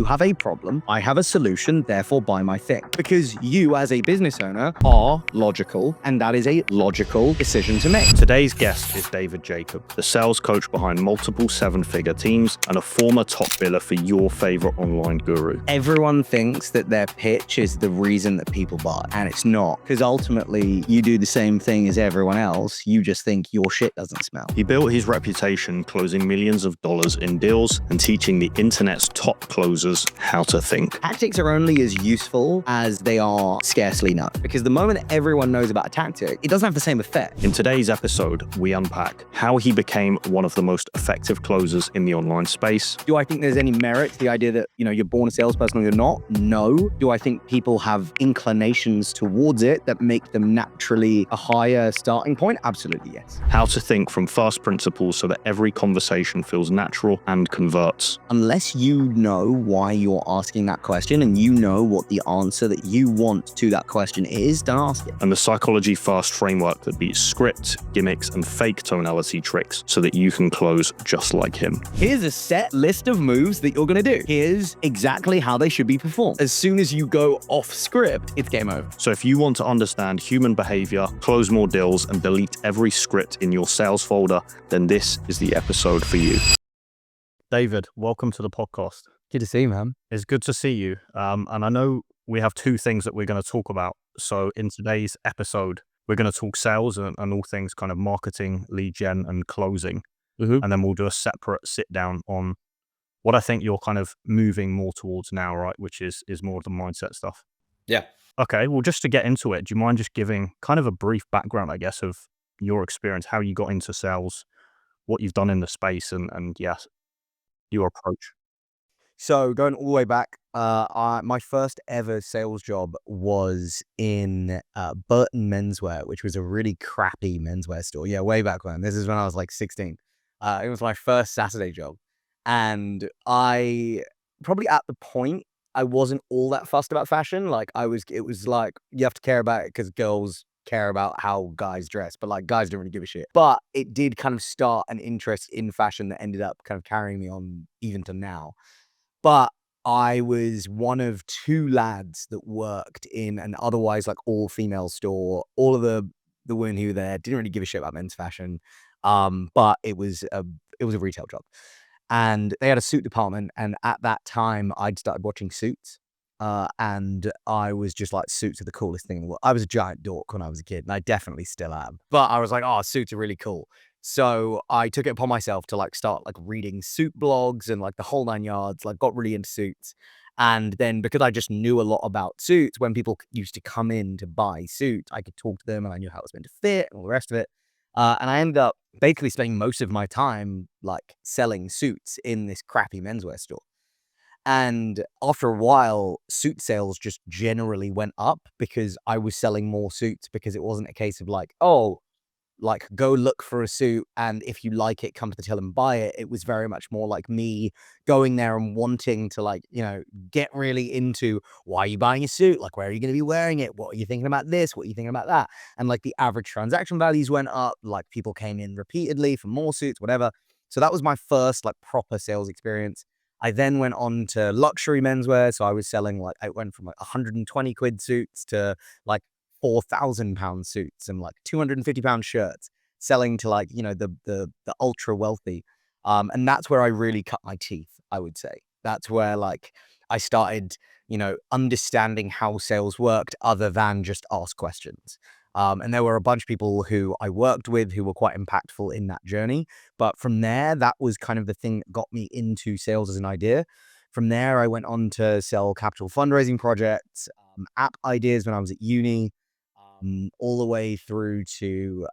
You have a problem, I have a solution, therefore buy my thing. Because you as a business owner are logical, and that is a logical decision to make. Today's guest is David Jacob, the sales coach behind multiple seven-figure teams and a former top biller for your favorite online guru. Everyone thinks that their pitch is the reason that people buy, and it's not. Because ultimately, you do the same thing as everyone else, you just think your shit doesn't smell. He built his reputation closing millions of dollars in deals and teaching the internet's top closers how to think. Tactics are only as useful as they are scarcely known. Because the moment everyone knows about a tactic, it doesn't have the same effect. In today's episode, we unpack how he became one of the most effective closers in the online space. Do I think there's any merit to the idea that, you're born a salesperson or you're not? No. Do I think people have inclinations towards it that make them naturally a higher starting point? Absolutely, yes. How to think from first principles so that every conversation feels natural and converts. Unless you know why you're asking that question and you know what the answer that you want to that question is, don't ask it. And the psychology fast framework that beats script, gimmicks, and fake tonality tricks so that you can close just like him. Here's a set list of moves that you're going to do. Here's exactly how they should be performed. As soon as you go off script, it's game over. So if you want to understand human behavior, close more deals, and delete every script in your sales folder, then this is the episode for you. David, welcome to the podcast. Good to see you, man. It's good to see you. And I know we have two things that we're going to talk about. So in today's episode, we're going to talk sales and all things kind of marketing, lead gen, and closing. Mm-hmm. And then we'll do a separate sit down on what I think you're kind of moving more towards now, right? Which is more of the mindset stuff. Yeah. Okay. Well, just to get into it, do you mind just giving kind of a brief background, I guess, of your experience, how you got into sales, what you've done in the space, and yes, your approach? So going all the way back, my first ever sales job was in Burton Menswear, which was a really crappy menswear store. Yeah, way back when. This is when I was like 16. It was my first Saturday job. And I probably at the point, I wasn't all that fussed about fashion. It was like, you have to care about it because girls care about how guys dress, but like guys don't really give a shit. But it did kind of start an interest in fashion that ended up kind of carrying me on even to now. But I was one of two lads that worked in an otherwise like all female store. All of the women who were there didn't really give a shit about men's fashion. But it was a retail job. And they had a suit department. And at that time, I'd started watching Suits. And I was just like, Suits are the coolest thing in the world. I was a giant dork when I was a kid, and I definitely still am. But I was like, oh, Suits are really cool. So I took it upon myself to like start like reading suit blogs and like the whole nine yards, like got really into suits. And then because I just knew a lot about suits, when people used to come in to buy suits, I could talk to them and I knew how it was meant to fit and all the rest of it. And I ended up basically spending most of my time like selling suits in this crappy menswear store. And after a while, suit sales just generally went up because I was selling more suits, because it wasn't a case of like, oh, like go look for a suit and if you like it, come to the till and buy it. It was very much more like me going there and wanting to like, get really into, why are you buying a suit? Like, where are you going to be wearing it? What are you thinking about this? What are you thinking about that? And like the average transaction values went up, like people came in repeatedly for more suits, whatever. So that was my first like proper sales experience. I then went on to luxury menswear. So I was selling I went from like 120 quid suits to like £4,000 suits and like £250 shirts, selling to like, the ultra wealthy. And that's where I really cut my teeth, I would say. That's where like I started, understanding how sales worked other than just ask questions. And there were a bunch of people who I worked with who were quite impactful in that journey. But from there, that was kind of the thing that got me into sales as an idea. From there, I went on to sell capital fundraising projects, app ideas when I was at uni, all the way through to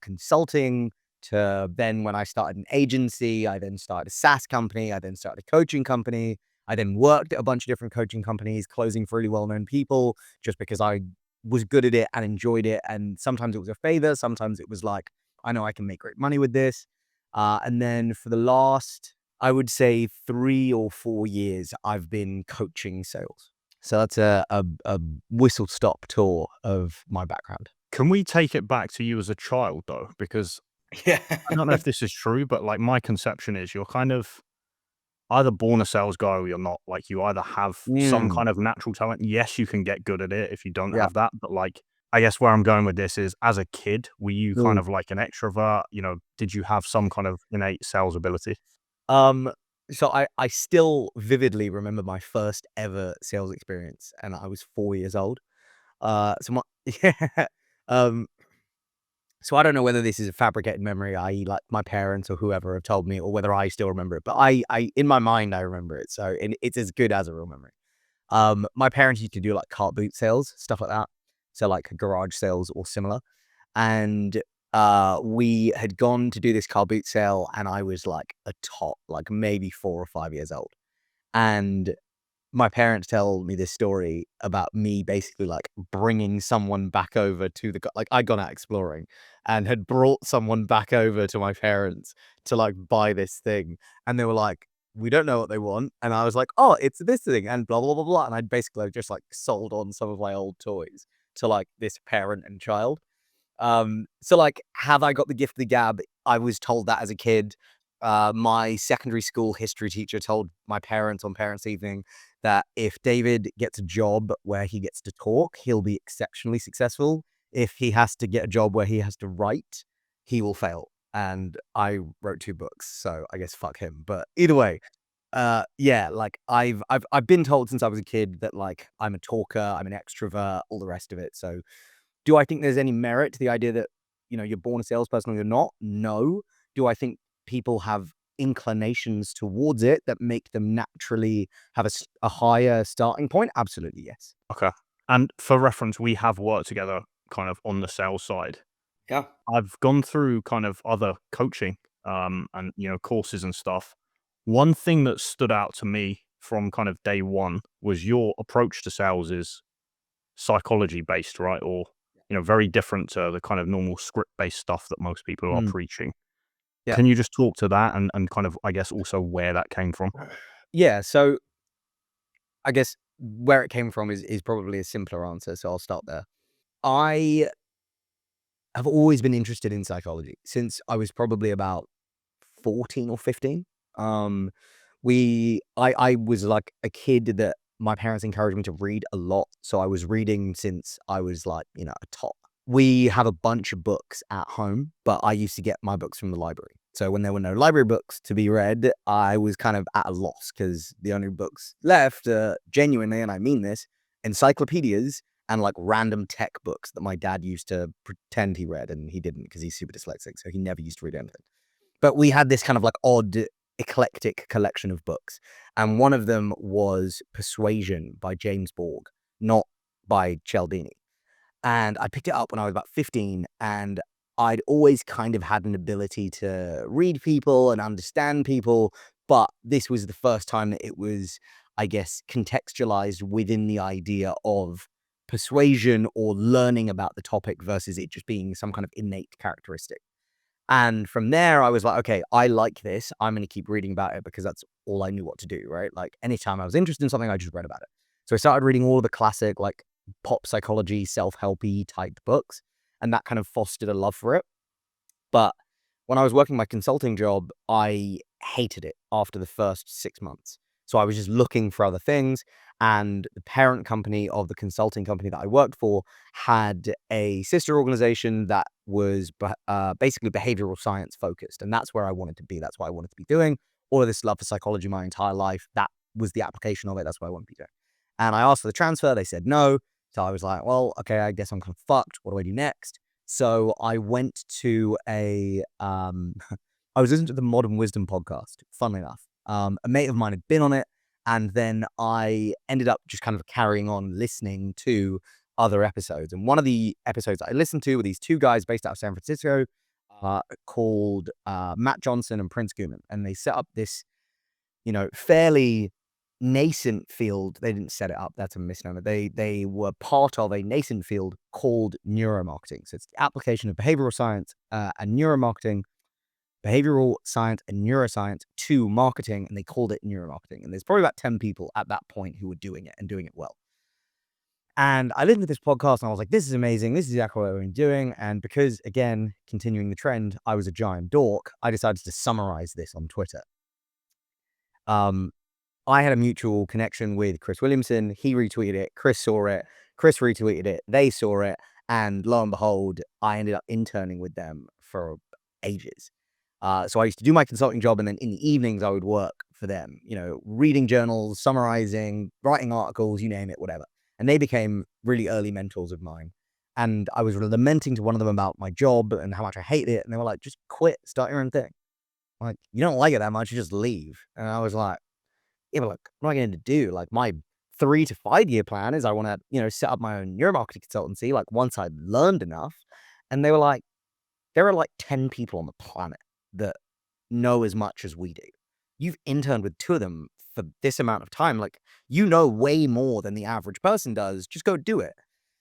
consulting, to then when I started an agency, I then started a SaaS company, I then started a coaching company, I then worked at a bunch of different coaching companies, closing for really well-known people, just because I was good at it and enjoyed it. And sometimes it was a favor, sometimes it was like, I know I can make great money with this. And then for the last, I would say 3 or 4 years, I've been coaching sales. So that's a whistle-stop tour of my background. Can we take it back to you as a child, though? Because Yeah. I don't know if this is true, but like my conception is you're kind of either born a sales guy or you're not. Like, you either have some Mm, kind of natural talent. Yes, you can get good at it if you don't yeah. have that, but, like, I guess where I'm going with this is, as a kid, were you kind Mm. of like an extrovert? You know, did you have some kind of innate sales ability? Um, so I still vividly remember my first ever sales experience, and I was 4 years old. So my yeah, um, so I don't know whether this is a fabricated memory, i.e., like, my parents or whoever have told me, or whether I still remember it, but I in my mind, I remember it, so it's as good as a real memory. My parents used to do, like, car boot sales, stuff like that, so, like, garage sales or similar, and, we had gone to do this car boot sale, and I was, like, a tot, like, maybe 4 or 5 years old, and my parents tell me this story about me basically, like, bringing someone back over to the like, I'd gone out exploring and had brought someone back over to my parents to, like, buy this thing, and they were like, "We don't know what they want," and I was like, "Oh, it's this thing," and blah, blah, blah, blah, and I'd basically just, like, sold on some of my old toys to, like, this parent and child. So, like, have I got the gift of the gab? I was told that as a kid. My secondary school history teacher told my parents on parents' evening that if David gets a job where he gets to talk, he'll be exceptionally successful. If he has to get a job where he has to write, he will fail. And I wrote 2 books, so I guess fuck him. But either way, yeah, like I've been told since I was a kid that, like, I'm a talker, I'm an extrovert, all the rest of it. So do I think there's any merit to the idea that, you're born a salesperson or you're not? No. Do I think people have inclinations towards it that make them naturally have a higher starting point? Absolutely, yes. Okay. And for reference, we have worked together kind of on the sales side. Yeah. I've gone through kind of other coaching, and, courses and stuff. One thing that stood out to me from kind of day one was your approach to sales is psychology based, right? Or, very different to the kind of normal script based stuff that most people are Mm, preaching. yeah. Can you just talk to that and kind of, I guess, also where that came from? Yeah, so I guess where it came from is probably a simpler answer, so I'll start there. I have always been interested in psychology since I was probably about 14 or 15. Um, I was like a kid that my parents encouraged me to read a lot, so I was reading since I was like, a tot. We have a bunch of books at home, but I used to get my books from the library. So when there were no library books to be read, I was kind of at a loss because the only books left, genuinely, and I mean this, encyclopedias and like random tech books that my dad used to pretend he read, and he didn't because he's super dyslexic, so he never used to read anything. But we had this kind of like odd, eclectic collection of books, and one of them was Persuasion by James Borg, not by Cialdini. And I picked it up when I was about 15, and I'd always kind of had an ability to read people and understand people, but this was the first time that it was, I guess, contextualized within the idea of persuasion or learning about the topic versus it just being some kind of innate characteristic. And from there, I was like, okay, I like this. I'm going to keep reading about it because that's all I knew what to do, right? Like anytime I was interested in something, I just read about it. So I started reading all of the classic, like pop psychology, self helpy type books. And that kind of fostered a love for it. But when I was working my consulting job, I hated it after the first 6 months. So I was just looking for other things, and the parent company of the consulting company that I worked for had a sister organization that was basically behavioral science focused, and that's where I wanted to be. That's what I wanted to be doing. All of this love for psychology my entire life, that was the application of it. That's what I wanted to be doing. And I asked for the transfer. They said no. So I was like, well, okay, I guess I'm kind of fucked. What do I do next? So I went to I was listening to the Modern Wisdom podcast, funnily enough. A mate of mine had been on it, and then I ended up just kind of carrying on listening to other episodes. And one of the episodes that I listened to were these 2 guys based out of San Francisco, called Matt Johnson and Prince Guman. And they set up this, fairly nascent field. They didn't set it up. That's a misnomer. They were part of a nascent field called neuromarketing. So it's the application of behavioral science and neuroscience to marketing, and they called it neuromarketing. And there's probably about 10 people at that point who were doing it and doing it well. And I listened to this podcast and I was like, this is amazing. This is exactly what I'm doing. And because, again, continuing the trend, I was a giant dork, I decided to summarize this on Twitter. I had a mutual connection with Chris Williamson. He retweeted it. Chris saw it. Chris retweeted it. They saw it. And lo and behold, I ended up interning with them for ages. So I used to do my consulting job, and then in the evenings I would work for them, reading journals, summarizing, writing articles, you name it, whatever. And they became really early mentors of mine. And I was lamenting to one of them about my job and how much I hated it. And they were like, just quit, start your own thing. Like, you don't like it that much, you just leave. And I was like, yeah, but like, what am I going to do? Like, my 3 to 5 year plan is I want to, set up my own neuromarketing consultancy, like, once I'd learned enough. And they were like, there are like 10 people on the planet that know as much as we do. You've interned with 2 of them for this amount of time. Like, you know way more than the average person does. Just go do it.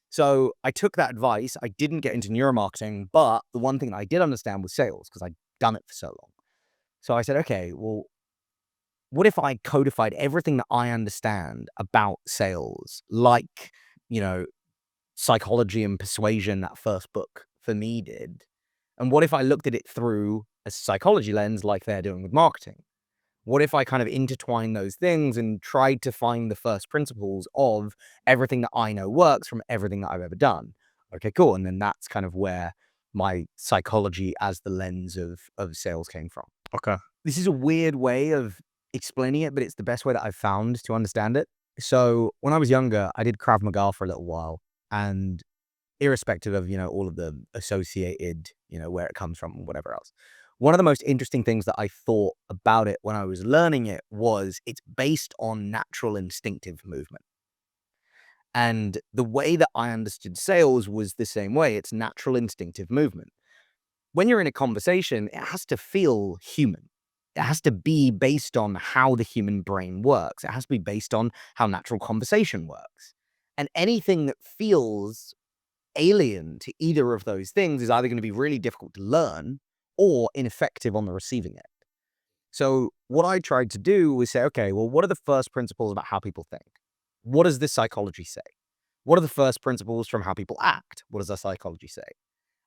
So I took that advice. I didn't get into neuromarketing, but the one thing that I did understand was sales because I'd done it for so long. So I said, okay, well, what if I codified everything that I understand about sales, like, psychology and persuasion, that first book for me did? And what if I looked at it through a psychology lens like they're doing with marketing? What if I kind of intertwine those things and tried to find the first principles of everything that I know works from everything that I've ever done? Okay, cool. And then that's kind of where my psychology as the lens of sales came from. Okay. This is a weird way of explaining it, but it's the best way that I've found to understand it. So when I was younger, I did Krav Maga for a little while, and irrespective of, all of the associated, where it comes from, whatever else. One of the most interesting things that I thought about it when I was learning it was it's based on natural instinctive movement. And the way that I understood sales was the same way. It's natural instinctive movement. When you're in a conversation, it has to feel human. It has to be based on how the human brain works. It has to be based on how natural conversation works. And anything that feels alien to either of those things is either going to be really difficult to learn or ineffective on the receiving end. So what I tried to do was say, okay, well, what are the first principles about how people think? What does this psychology say? What are the first principles from how people act? What does our psychology say?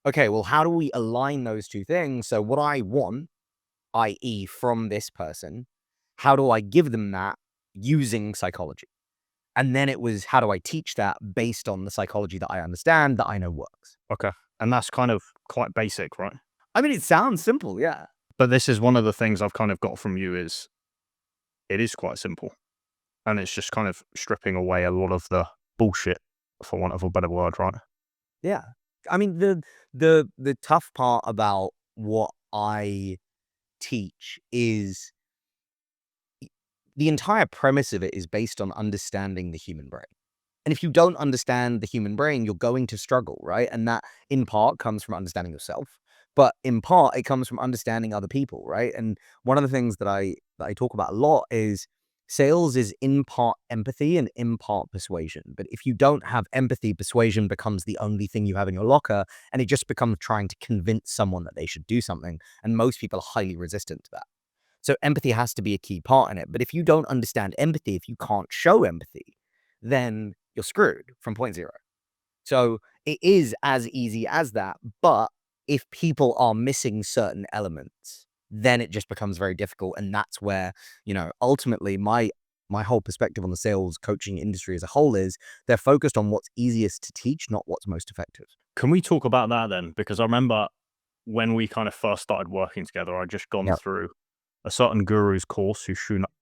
Okay, well, how do we align those two things? So what I want, i.e. from this person, how do I give them that using psychology? And then it was, how do I teach that based on the psychology that I understand, that I know works? Okay. And that's kind of quite basic, right? I mean, it sounds simple, yeah. But this is one of the things I've kind of got from you is it is quite simple. And it's just kind of stripping away a lot of the bullshit, for want of a better word, right? Yeah. I mean, the tough part about what I teach is the entire premise of it is based on understanding the human brain. And if you don't understand the human brain, you're going to struggle, right? And that in part comes from understanding yourself, but in part it comes from understanding other people, right? And one of the things that I talk about a lot is sales is in part empathy and in part persuasion. But if you don't have empathy, persuasion becomes the only thing you have in your locker, and it just becomes trying to convince someone that they should do something. And most people are highly resistant to that. So empathy has to be a key part in it. But if you don't understand empathy, if you can't show empathy, then you're screwed from point zero. So it is as easy as that. But if people are missing certain elements, then it just becomes very difficult. And that's where, ultimately my whole perspective on the sales coaching industry as a whole is they're focused on what's easiest to teach, not what's most effective. Can we talk about that then? Because I remember when we kind of first started working together, I'd just gone Yeah. through a certain guru's course who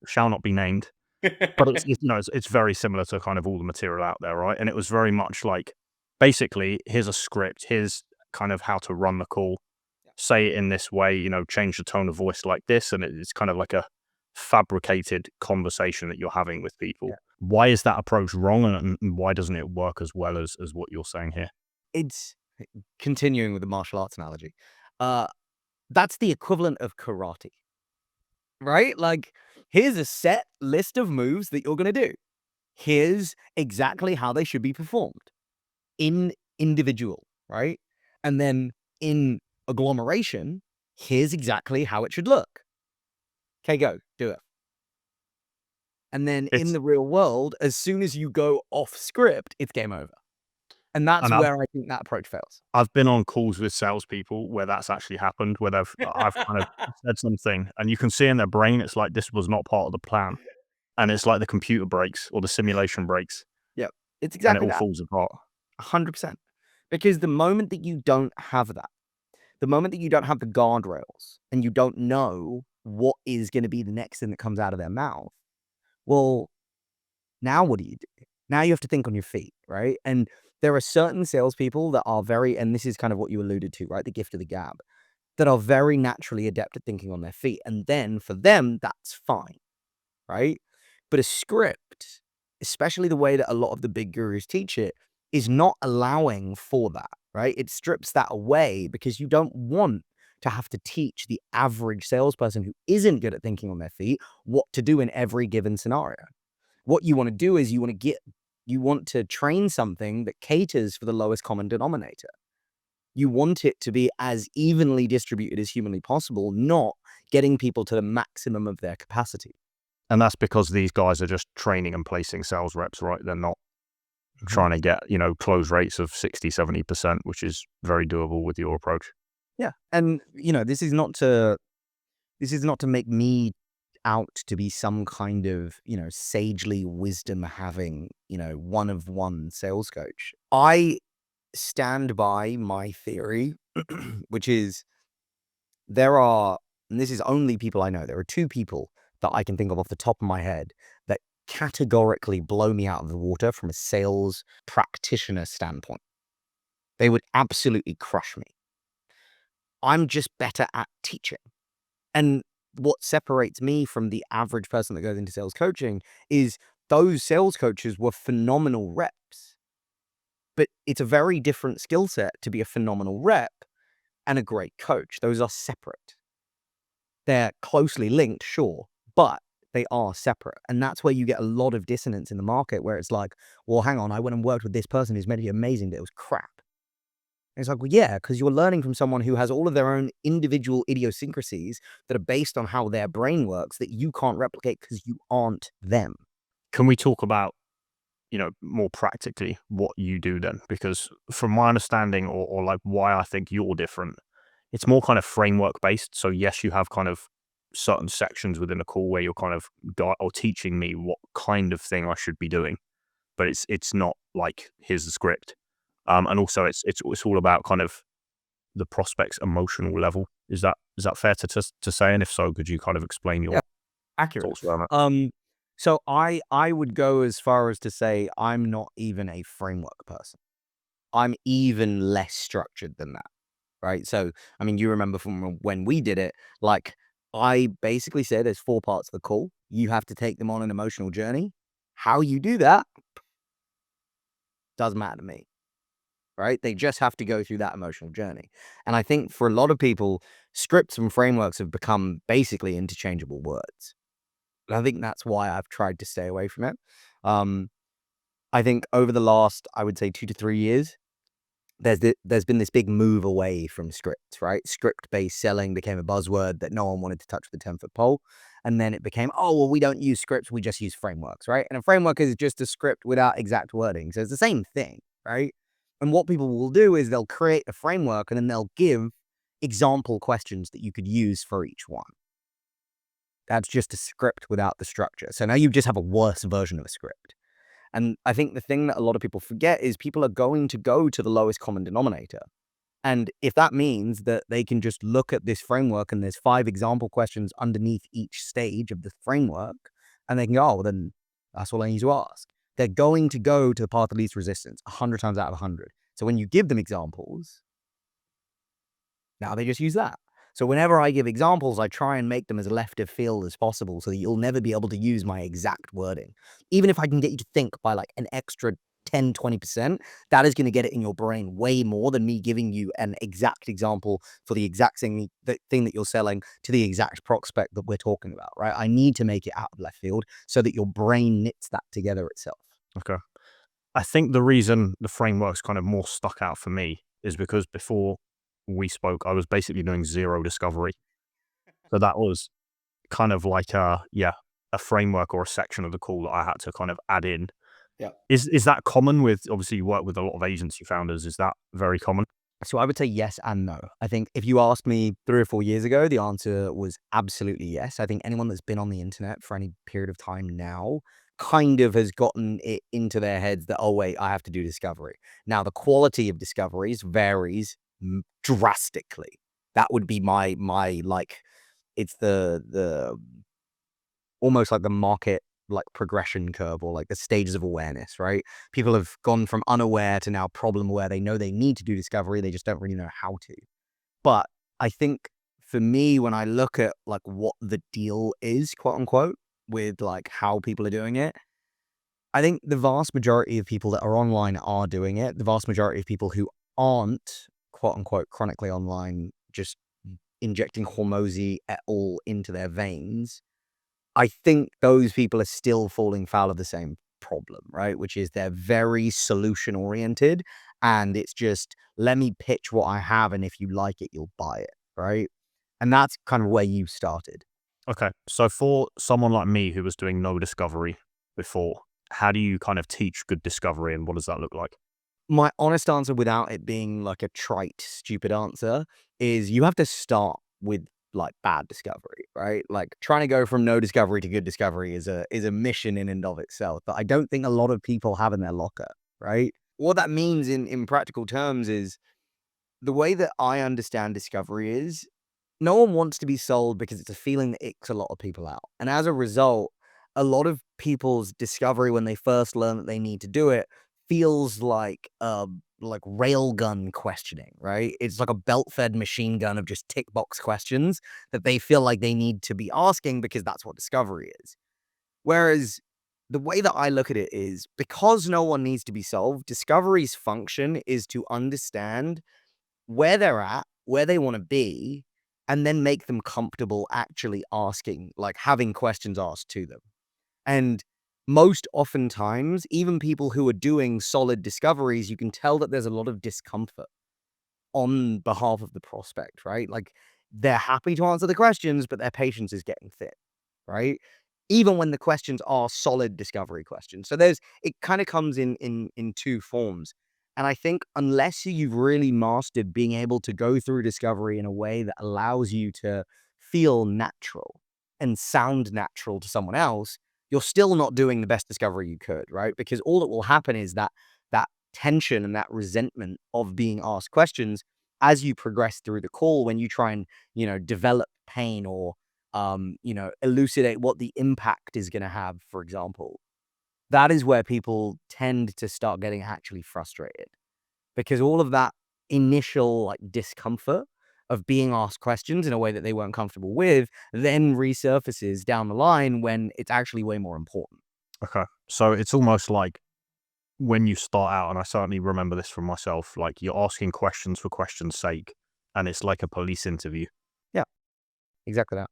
shall not be named. But it's very similar to kind of all the material out there, right? And it was very much like, basically, here's a script, here's kind of how to run the call, say it in this way, change the tone of voice like this, and it's kind of like a fabricated conversation that you're having with people. Yeah. Why is that approach wrong, and why doesn't it work as well as what you're saying here? It's continuing with the martial arts analogy. That's the equivalent of karate, right? Like, here's a set list of moves that you're going to do. Here's exactly how they should be performed in individual, right? And then in agglomeration, here's exactly how it should look. Okay, go, do it. And then in It's the real world, as soon as you go off script, it's game over. And that's And I've where I think that approach fails. I've been on calls with salespeople where that's actually happened, where I've kind of said something, and you can see in their brain, it's like this was not part of the plan, and it's like the computer breaks or the simulation breaks, Yep. It's and it exactly all that. falls apart. 100%. Because the moment that you don't have that, the moment that you don't have the guardrails and you don't know what is going to be the next thing that comes out of their mouth, well, now what do you do? Now you have to think on your feet, right? And there are certain salespeople that are very, and this is kind of what you alluded to, right? The gift of the gab, that are very naturally adept at thinking on their feet. And then for them, that's fine, right? But a script, especially the way that a lot of the big gurus teach it, is not allowing for that, right? It strips that away because you don't want to have to teach the average salesperson who isn't good at thinking on their feet what to do in every given scenario. What you want to do is you want to train something that caters for the lowest common denominator. You want it to be as evenly distributed as humanly possible, not getting people to the maximum of their capacity. And that's because these guys are just training and placing sales reps, right? They're not trying to get, close rates of 60-70%, which is very doable with your approach. Yeah. And this is not to make me out to be some kind of, sagely wisdom having, one of one sales coach. I stand by my theory, which is and this is only people I know, there are two people that I can think of off the top of my head that categorically blow me out of the water from a sales practitioner standpoint. They would absolutely crush me. I'm just better at teaching. And what separates me from the average person that goes into sales coaching is those sales coaches were phenomenal reps. But it's a very different skill set to be a phenomenal rep and a great coach. Those are separate. They're closely linked, sure, but they are separate. And that's where you get a lot of dissonance in the market where it's like, well, hang on, I went and worked with this person who's meant to be amazing, but it was crap. And it's like, well, yeah, because you're learning from someone who has all of their own individual idiosyncrasies that are based on how their brain works that you can't replicate because you aren't them. Can we talk about, more practically what you do then? Because from my understanding or like why I think you're different, it's more kind of framework based. So yes, you have kind of certain sections within a call where you're kind of or teaching me what kind of thing I should be doing, but it's not like here's the script. And also it's all about kind of the prospect's emotional level. Is that fair to say? And if so, could you kind of explain your Yeah, accurate. thoughts around that? So I would go as far as to say I'm not even a framework person. I'm even less structured than that, right? So, I mean, you remember from when we did it, like I basically said there's 4 parts of the call. You have to take them on an emotional journey. How you do that doesn't matter to me, right? They just have to go through that emotional journey. And I think for a lot of people, scripts and frameworks have become basically interchangeable words. And I think that's why I've tried to stay away from it. Um, I think over the last, I would say 2 to 3 years, there's been this big move away from scripts, right? Script-based selling became a buzzword that no one wanted to touch with a 10-foot pole. And then it became, oh, well, we don't use scripts, we just use frameworks, right? And a framework is just a script without exact wording. So it's the same thing, right? And what people will do is they'll create a framework and then they'll give example questions that you could use for each one. That's just a script without the structure. So now you just have a worse version of a script. And I think the thing that a lot of people forget is people are going to go to the lowest common denominator. And if that means that they can just look at this framework and there's 5 example questions underneath each stage of the framework, and they can go, oh, well, then that's all I need to ask. They're going to go to the path of least resistance 100 times out of 100. So when you give them examples, now they just use that. So whenever I give examples, I try and make them as left of field as possible so that you'll never be able to use my exact wording. Even if I can get you to think by like an extra 10, 20%, that is going to get it in your brain way more than me giving you an exact example for the exact thing that you're selling to the exact prospect that we're talking about, right? I need to make it out of left field so that your brain knits that together itself. Okay. I think the reason the framework's kind of more stuck out for me is because before we spoke, I was basically doing zero discovery. So that was kind of like a framework or a section of the call that I had to kind of add in. Yeah. Is that common with, obviously you work with a lot of agency founders, is that very common? So I would say yes and no. I think if you asked me 3 or 4 years ago, the answer was absolutely yes. I think anyone that's been on the internet for any period of time now kind of has gotten it into their heads that, "Oh, wait, I have to do discovery." Now, the quality of discoveries varies drastically. That would be like, it's the almost like the market, like, progression curve or, like, the stages of awareness, right? People have gone from unaware to now problem aware. They know they need to do discovery, they just don't really know how to. But I think for me, when I look at, like, what the deal is, quote, unquote, with, like, how people are doing it, I think the vast majority of people that are online are doing it. The vast majority of people who aren't, quote, unquote, "chronically online," just injecting hormozy et al. Into their veins, I think those people are still falling foul of the same problem, right? Which is they're very solution oriented, and it's just, let me pitch what I have, and if you like it, you'll buy it, right? And that's kind of where you started. Okay. So for someone like me who was doing no discovery before, how do you kind of teach good discovery and what does that look like? My honest answer, without it being like a trite, stupid answer, is you have to start with like bad discovery, right? Like trying to go from no discovery to good discovery is a mission in and of itself that I don't think a lot of people have in their locker, right? What that means in practical terms is the way that I understand discovery is no one wants to be sold because it's a feeling that icks a lot of people out. And as a result, a lot of people's discovery when they first learn that they need to do it feels like railgun questioning, right? It's like a belt-fed machine gun of just tick box questions that they feel like they need to be asking because that's what discovery is. Whereas the way that I look at it is because no one needs to be solved, discovery's function is to understand where they're at, where they wanna be, and then make them comfortable actually asking, like, having questions asked to them. And most oftentimes, even people who are doing solid discoveries, you can tell that there's a lot of discomfort on behalf of the prospect, right? Like, they're happy to answer the questions, but their patience is getting thin, right? Even when the questions are solid discovery questions. So there's it kind of comes in two forms. And I think unless you've really mastered being able to go through discovery in a way that allows you to feel natural and sound natural to someone else, you're still not doing the best discovery you could, right? Because all that will happen is that tension and that resentment of being asked questions as you progress through the call when you try and, develop pain or, elucidate what the impact is going to have, for example. That is where people tend to start getting actually frustrated because all of that initial like discomfort of being asked questions in a way that they weren't comfortable with then resurfaces down the line when it's actually way more important. Okay. So it's almost like when you start out, and I certainly remember this from myself, like you're asking questions for question's sake, and it's like a police interview. Yeah, exactly that.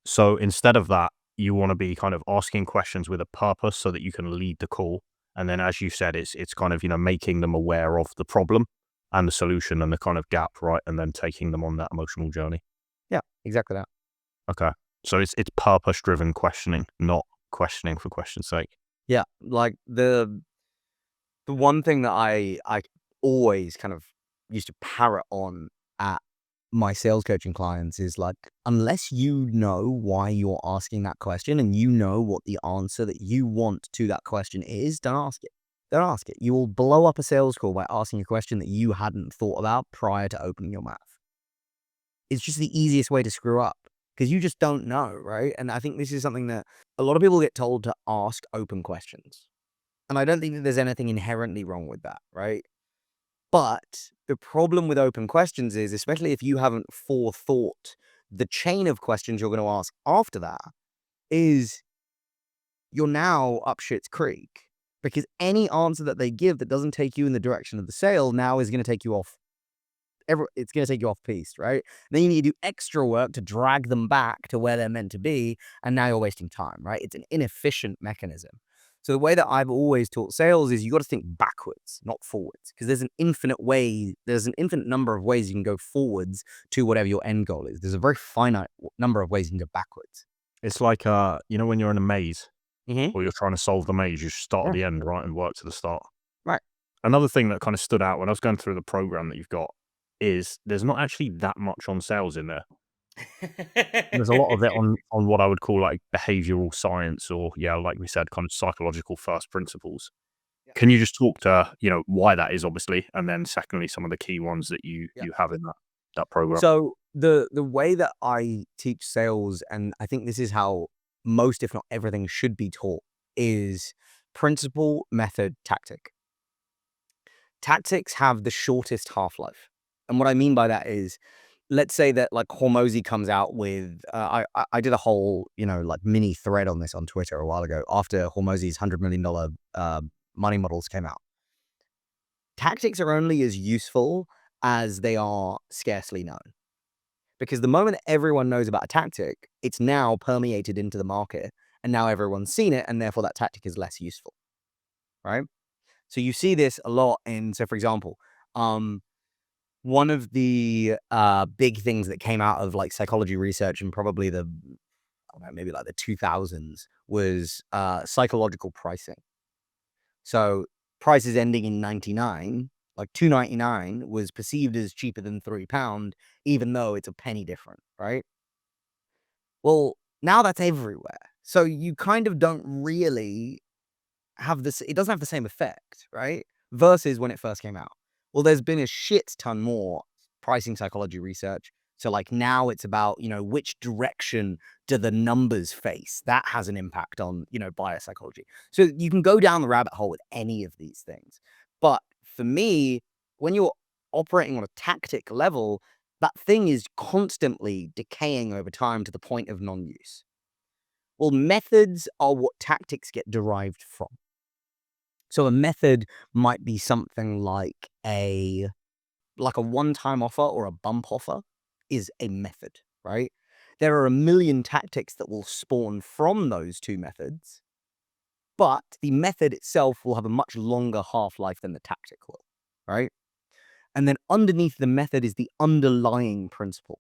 So instead of that, you want to be kind of asking questions with a purpose so that you can lead the call. And then, as you said, it's kind of, making them aware of the problem and the solution and the kind of gap, right? And then taking them on that emotional journey. Yeah, exactly that. Okay. So it's purpose driven questioning, not questioning for question's sake. Yeah, like the one thing that I always kind of used to parrot on at my sales coaching clients is like, unless you know why you're asking that question and you know what the answer that you want to that question is, don't ask it. Don't ask it. You will blow up a sales call by asking a question that you hadn't thought about prior to opening your mouth. It's just the easiest way to screw up because you just don't know, right? And I think this is something that a lot of people get told to ask open questions. And I don't think that there's anything inherently wrong with that, right? But the problem with open questions is, especially if you haven't forethought the chain of questions you're going to ask after that, is you're now up shit's creek. Because any answer that they give that doesn't take you in the direction of the sale now is going to take you off. It's going to take you off piste, right? Then you need to do extra work to drag them back to where they're meant to be, and now you're wasting time, right? It's an inefficient mechanism. So the way that I've always taught sales is you got to think backwards, not forwards, because there's an infinite number of ways you can go forwards to whatever your end goal is. There's a very finite number of ways you can go backwards. It's like, when you're in a maze Hmm. or you're trying to solve the maze, you start at Yeah. the end, right, and work to the start. Right. Another thing that kind of stood out when I was going through the program that you've got is there's not actually that much on sales in there. There's a lot of it on what I would call like behavioral science or, yeah, like we said, kind of psychological first principles. Yeah. Can you just talk to, why that is obviously, and then secondly, some of the key ones that you Yeah. you have in that program? So the way that I teach sales, and I think this is how most, if not everything, should be taught, is principle, method, tactic. Tactics have the shortest half-life. And what I mean by that is, let's say that like Hormozy comes out with, I did a whole, like mini thread on this on Twitter a while ago after Hormozy's $100 million money models came out. Tactics are only as useful as they are scarcely known. Because the moment everyone knows about a tactic, it's now permeated into the market, and now everyone's seen it, and therefore that tactic is less useful, right? So you see this a lot in, so for example, um, one of the big things that came out of like psychology research and probably the, I don't know, maybe like the 2000s was psychological pricing. So prices ending in 99, like 2.99 was perceived as cheaper than £3, even though it's a penny different, right? Well, now that's everywhere. So you kind of don't really have this, it doesn't have the same effect, right? Versus when it first came out. Well, there's been a shit ton more pricing psychology research. So like now it's about, which direction do the numbers face? That has an impact on, buyer psychology. So you can go down the rabbit hole with any of these things. But for me, when you're operating on a tactic level, that thing is constantly decaying over time to the point of non-use. Well, methods are what tactics get derived from. So a method might be something like a one-time offer or a bump offer is a method, right? There are a million tactics that will spawn from those two methods, but the method itself will have a much longer half-life than the tactic will, right? And then underneath the method is the underlying principle,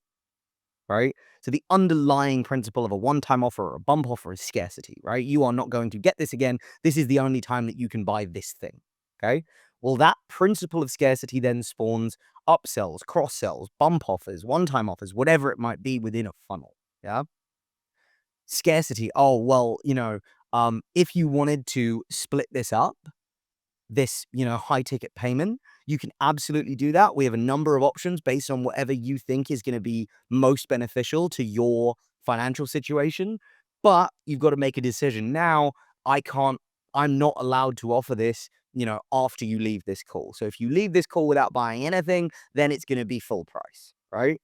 right? So the underlying principle of a one-time offer or a bump offer is scarcity, right? You are not going to get this again. This is the only time that you can buy this thing, okay? Well, that principle of scarcity then spawns upsells, cross-sells, bump offers, one-time offers, whatever it might be within a funnel, yeah? Scarcity, oh, well, if you wanted to split this up, this, high ticket payment, you can absolutely do that. We have a number of options based on whatever you think is going to be most beneficial to your financial situation. But you've got to make a decision now. I'm not allowed to offer this, after you leave this call. So if you leave this call without buying anything, then it's going to be full price, right?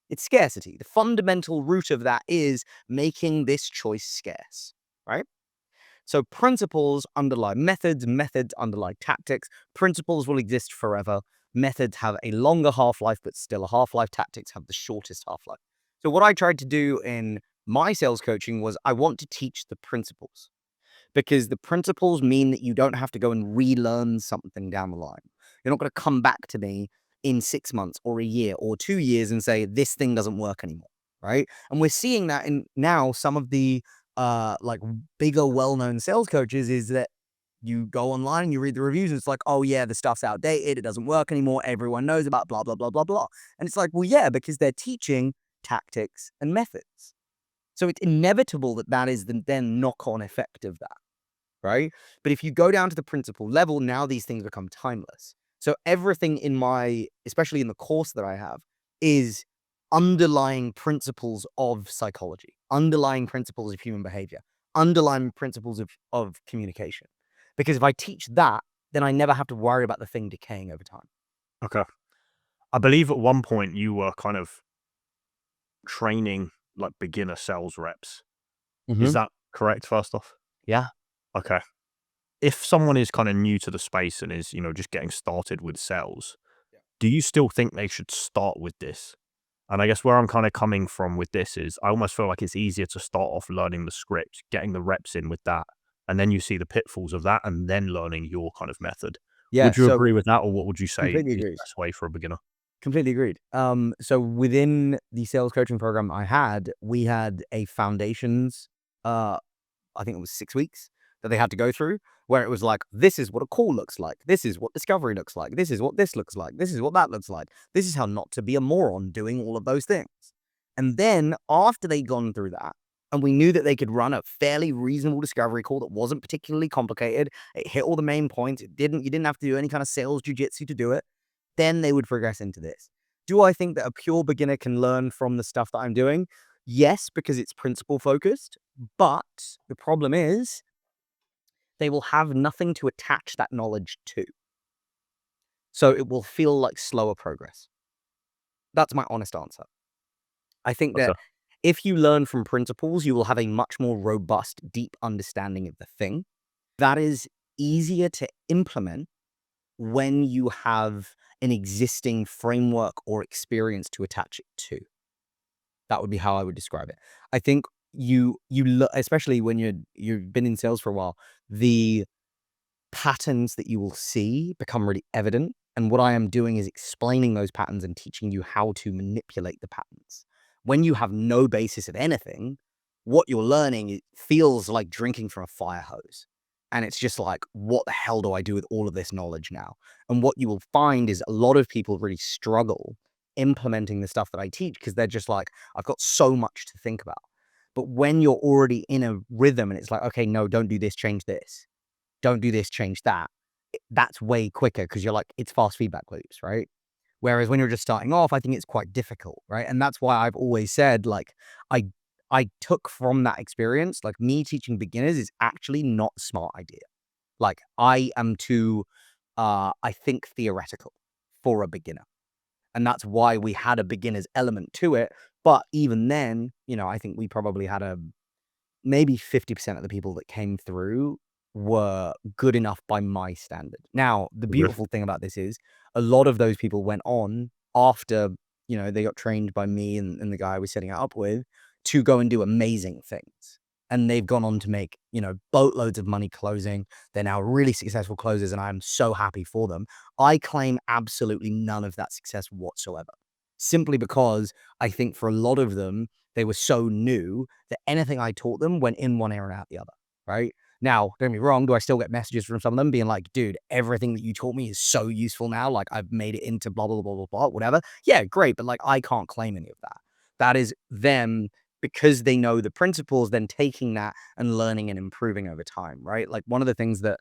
It's scarcity. The fundamental root of that is making this choice scarce, right? So principles underlie methods, methods underlie tactics. Principles will exist forever. Methods have a longer half-life, but still a half-life. Tactics have the shortest half-life. So what I tried to do in my sales coaching was I want to teach the principles, because the principles mean that you don't have to go and relearn something down the line. You're not going to come back to me in 6 months or a year or 2 years and say, this thing doesn't work anymore, right? And we're seeing that in now some of the like bigger, well-known sales coaches is that you go online and you read the reviews and it's like, oh yeah, the stuff's outdated. It doesn't work anymore. Everyone knows about blah, blah, blah, blah, blah. And it's like, well, yeah, because they're teaching tactics and methods. So it's inevitable that that is the then knock-on effect of that, right? But if you go down to the principle level, now these things become timeless. So everything in my, especially in the course that I have, is underlying principles of psychology, underlying principles of human behavior, underlying principles of communication. Because if I teach that, then I never have to worry about the thing decaying over time. Okay. I believe at one point you were kind of training like beginner sales reps. Is Hmm. that correct, first off? Yeah. Okay. If someone is kind of new to the space and is, just getting started with sales, do you still think they should start with this? And I guess where I'm kind of coming from with this is I almost feel like it's easier to start off learning the script, getting the reps in with that, and then you see the pitfalls of that and then learning your kind of method. Yeah. Would you So agree with that, or what would you say completely is the agreed. best way for a beginner? Completely agreed. So within the sales coaching program I had, we had a foundations uh I think it was 6 weeks that they had to go through, where it was like, this is what a call looks like. This is what discovery looks like. This is what this looks like. This is what that looks like. This is how not to be a moron doing all of those things. And then after they'd gone through that, and we knew that they could run a fairly reasonable discovery call that wasn't particularly complicated, it hit all the main points, you didn't have to do any kind of sales jujitsu to do it, then they would progress into this. Do I think that a pure beginner can learn from the stuff that I'm doing? Yes, because it's principle focused, but the problem is they will have nothing to attach that knowledge to. So it will feel like slower progress. That's my honest answer. I think that Okay. if you learn from principles, you will have a much more robust, deep understanding of the thing. That is easier to implement when you have an existing framework or experience to attach it to. That would be how I would describe it. I think especially when you've been in sales for a while, the patterns that you will see become really evident. And what I am doing is explaining those patterns and teaching you how to manipulate the patterns. When you have no basis of anything, what you're learning, it feels like drinking from a fire hose. And it's just like, what the hell do I do with all of this knowledge now? And what you will find is a lot of people really struggle implementing the stuff that I teach because they're just like, I've got so much to think about. But when you're already in a rhythm and it's like, okay, no, don't do this, change this. Don't do this, change that. That's way quicker because you're like, it's fast feedback loops, right? Whereas when you're just starting off, I think it's quite difficult, right? And that's why I've always said, like, I I took from that experience, like me teaching beginners is actually not a smart idea. Like I am too, I think theoretical for a beginner. And that's why we had a beginner's element to it. But even then, I think we probably had maybe 50% of the people that came through were good enough by my standard. Now, the Okay. beautiful thing about this is a lot of those people went on after, they got trained by me and the guy I was setting it up with to go and do amazing things. And they've gone on to make, boatloads of money closing. They're now really successful closers, and I'm so happy for them. I claim absolutely none of that success whatsoever, simply because I think for a lot of them, they were so new that anything I taught them went in one ear and out the other, right? Now, don't get me wrong, do I still get messages from some of them being like, dude, everything that you taught me is so useful now. Like I've made it into blah, blah, blah, blah, blah, whatever. Yeah, great. But like, I can't claim any of that. That is them because they know the principles, then taking that and learning and improving over time, right? Like one of the things that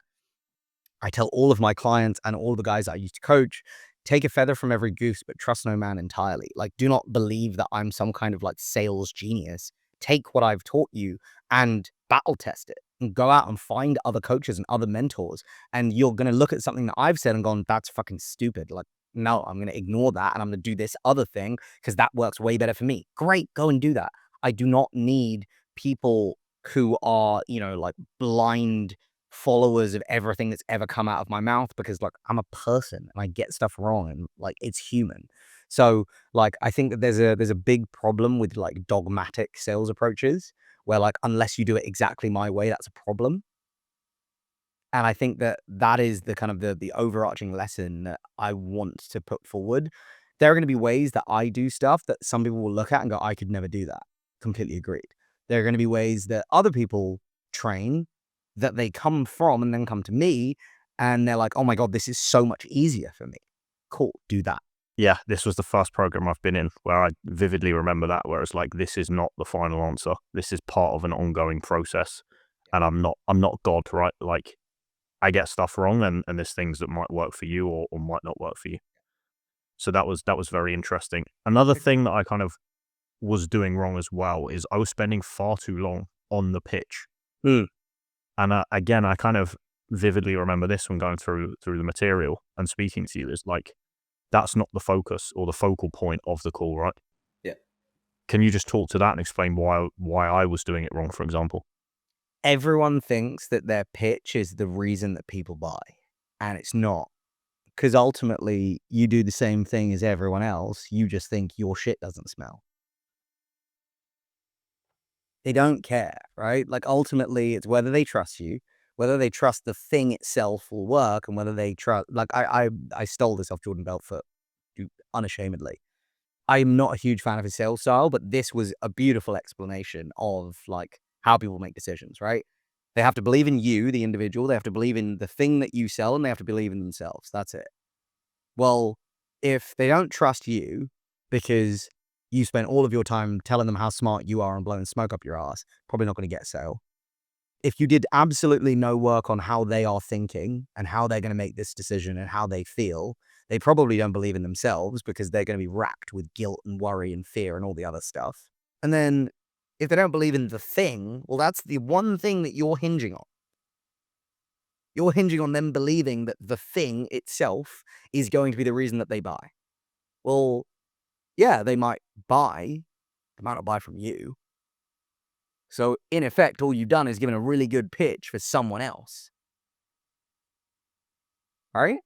I tell all of my clients and all the guys I used to coach, take a feather from every goose, but trust no man entirely. Like, do not believe that I'm some kind of like sales genius. Take what I've taught you and battle test it and go out and find other coaches and other mentors. And you're going to look at something that I've said and gone, that's fucking stupid. Like, no, I'm going to ignore that and I'm going to do this other thing because that works way better for me. Great, go and do that. I do not need people who are, like blind followers of everything that's ever come out of my mouth because like I'm a person and I get stuff wrong and like it's human. So like I think that there's a big problem with like dogmatic sales approaches where like unless you do it exactly my way, that's a problem. And I think that that is the kind of the overarching lesson that I want to put forward. There are going to be ways that I do stuff that some people will look at and go, I could never do that. Completely agreed. There are going to be ways that other people train that they come from and then come to me and they're like, oh my God, this is so much easier for me. Cool, do that. Yeah, this was the first program I've been in where I vividly remember that, where it's like, this is not the final answer. This is part of an ongoing process. And I'm not God, right? Like I get stuff wrong and there's things that might work for you or might not work for you. So that was very interesting. Another thing that I kind of was doing wrong as well is I was spending far too long on the pitch. Mm. And again, I kind of vividly remember this when going through the material and speaking to you is like, that's not the focus or the focal point of the call, right? Yeah. Can you just talk to that and explain why I was doing it wrong, for example? Everyone thinks that their pitch is the reason that people buy, and it's not. Because ultimately, you do the same thing as everyone else. You just think your shit doesn't smell. They don't care, right? Like ultimately, it's whether they trust you, whether they trust the thing itself will work, and whether they trust. Like I stole this off Jordan Belfort unashamedly. I'm not a huge fan of his sales style, but this was a beautiful explanation of like how people make decisions, right? They have to believe in you, the individual. They have to believe in the thing that you sell, and they have to believe in themselves. That's it. Well, if they don't trust you because you spent all of your time telling them how smart you are and blowing smoke up your ass, probably not going to get a sale. If you did absolutely no work on how they are thinking and how they're going to make this decision and how they feel, they probably don't believe in themselves because they're going to be racked with guilt and worry and fear and all the other stuff. And then if they don't believe in the thing, well, that's the one thing that you're hinging on. You're hinging on them believing that the thing itself is going to be the reason that they buy. Well, yeah, they might buy. They might not buy from you. So in effect, all you've done is given a really good pitch for someone else. All right?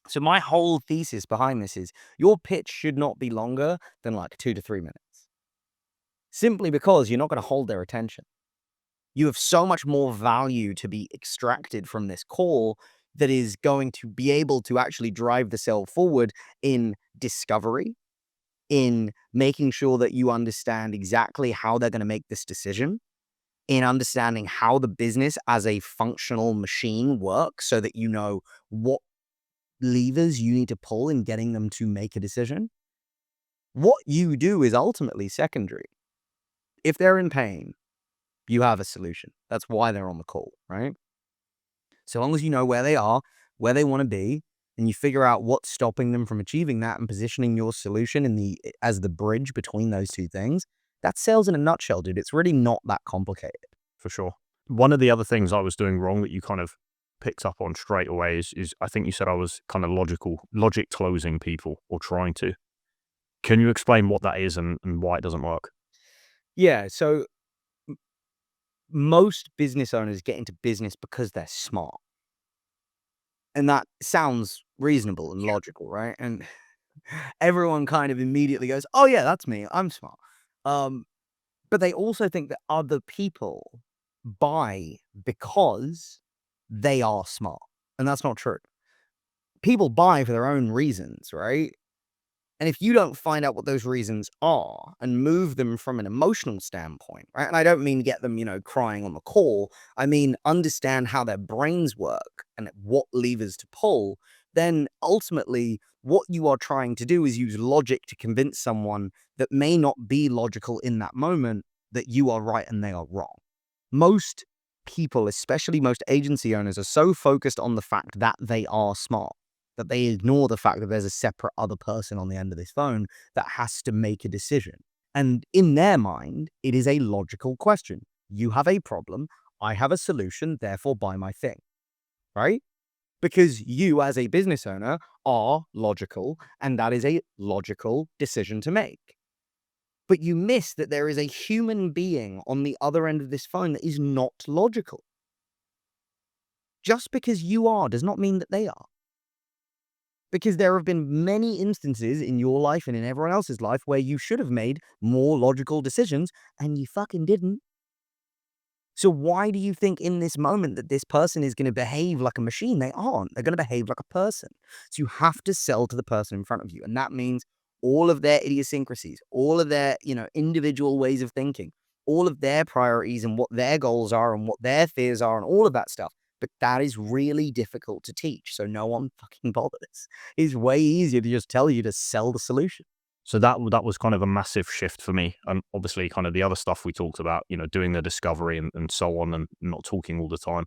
So my whole thesis behind this is your pitch should not be longer than like 2 to 3 minutes. Simply because you're not going to hold their attention. You have so much more value to be extracted from this call that is going to be able to actually drive the sale forward in discovery, in making sure that you understand exactly how they're going to make this decision, in understanding how the business as a functional machine works so that you know what levers you need to pull in getting them to make a decision. What you do is ultimately secondary. If they're in pain, you have a solution. That's why they're on the call, right? So long as you know where they are, where they want to be, and you figure out what's stopping them from achieving that and positioning your solution as the bridge between those two things, that's sales in a nutshell, dude. It's really not that complicated. For sure. One of the other things I was doing wrong that you kind of picked up on straight away is I think you said I was kind of logic closing people or trying to. Can you explain what that is and why it doesn't work? Yeah, so most business owners get into business because they're smart. And that sounds reasonable and logical, right? And everyone kind of immediately goes, "Oh yeah, that's me. I'm smart." Um, but they also think that other people buy because they are smart, and that's not true. People buy for their own reasons, right? And if you don't find out what those reasons are and move them from an emotional standpoint, right? And I don't mean get them, crying on the call. I mean, understand how their brains work and what levers to pull. Then ultimately, what you are trying to do is use logic to convince someone that may not be logical in that moment that you are right and they are wrong. Most people, especially most agency owners, are so focused on the fact that they are smart that they ignore the fact that there's a separate other person on the end of this phone that has to make a decision. And in their mind, it is a logical question. You have a problem. I have a solution. Therefore, buy my thing. Right? Because you, as a business owner, are logical, and that is a logical decision to make. But you miss that there is a human being on the other end of this phone that is not logical. Just because you are does not mean that they are. Because there have been many instances in your life and in everyone else's life where you should have made more logical decisions and you fucking didn't. So why do you think in this moment that this person is going to behave like a machine? They aren't. They're going to behave like a person. So you have to sell to the person in front of you. And that means all of their idiosyncrasies, all of their, individual ways of thinking, all of their priorities and what their goals are and what their fears are and all of that stuff. But that is really difficult to teach. So no one fucking bothers. It's way easier to just tell you to sell the solution. So that was kind of a massive shift for me. And obviously kind of the other stuff we talked about, doing the discovery and so on and not talking all the time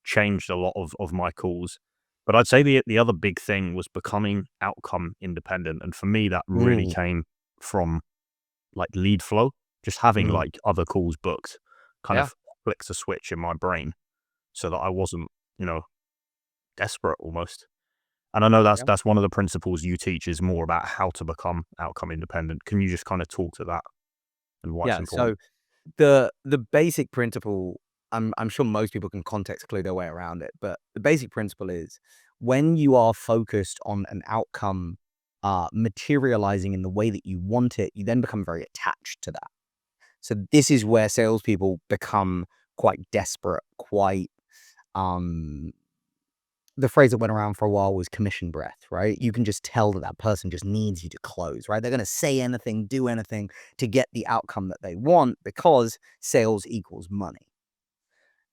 changed a lot of my calls. But I'd say the other big thing was becoming outcome independent. And for me, that really Mm, came from like lead flow, just having mm, like other calls booked kind yeah, of flicks a switch in my brain so that I wasn't, you know, desperate almost. And I know yeah. that's one of the principles you teach is more about how to become outcome independent. Can you just kind of talk to that and why it's Yeah. important? So the basic principle, I'm sure most people can context clue their way around it, but the basic principle is when you are focused on an outcome materializing in the way that you want it, you then become very attached to that. So this is where salespeople become quite desperate, quite um the phrase that went around for a while was commission breath, right? You can just tell that that person just needs you to close, right? They're going to say anything, do anything to get the outcome that they want because sales equals money.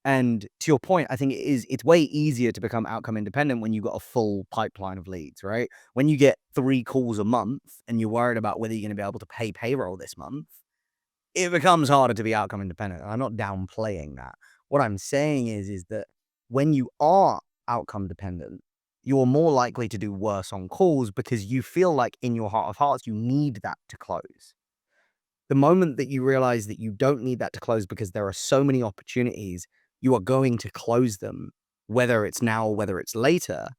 And to your point, I think it's way easier to become outcome independent when you've got a full pipeline of leads, right? When you get 3 calls a month and you're worried about whether you're going to be able to pay payroll this month, it becomes harder to be outcome independent. I'm not downplaying that. What I'm saying is that when you are outcome dependent, you're more likely to do worse on calls because you feel like in your heart of hearts, you need that to close. The moment that you realize that you don't need that to close because there are so many opportunities, you are going to close them, whether it's now or whether it's later,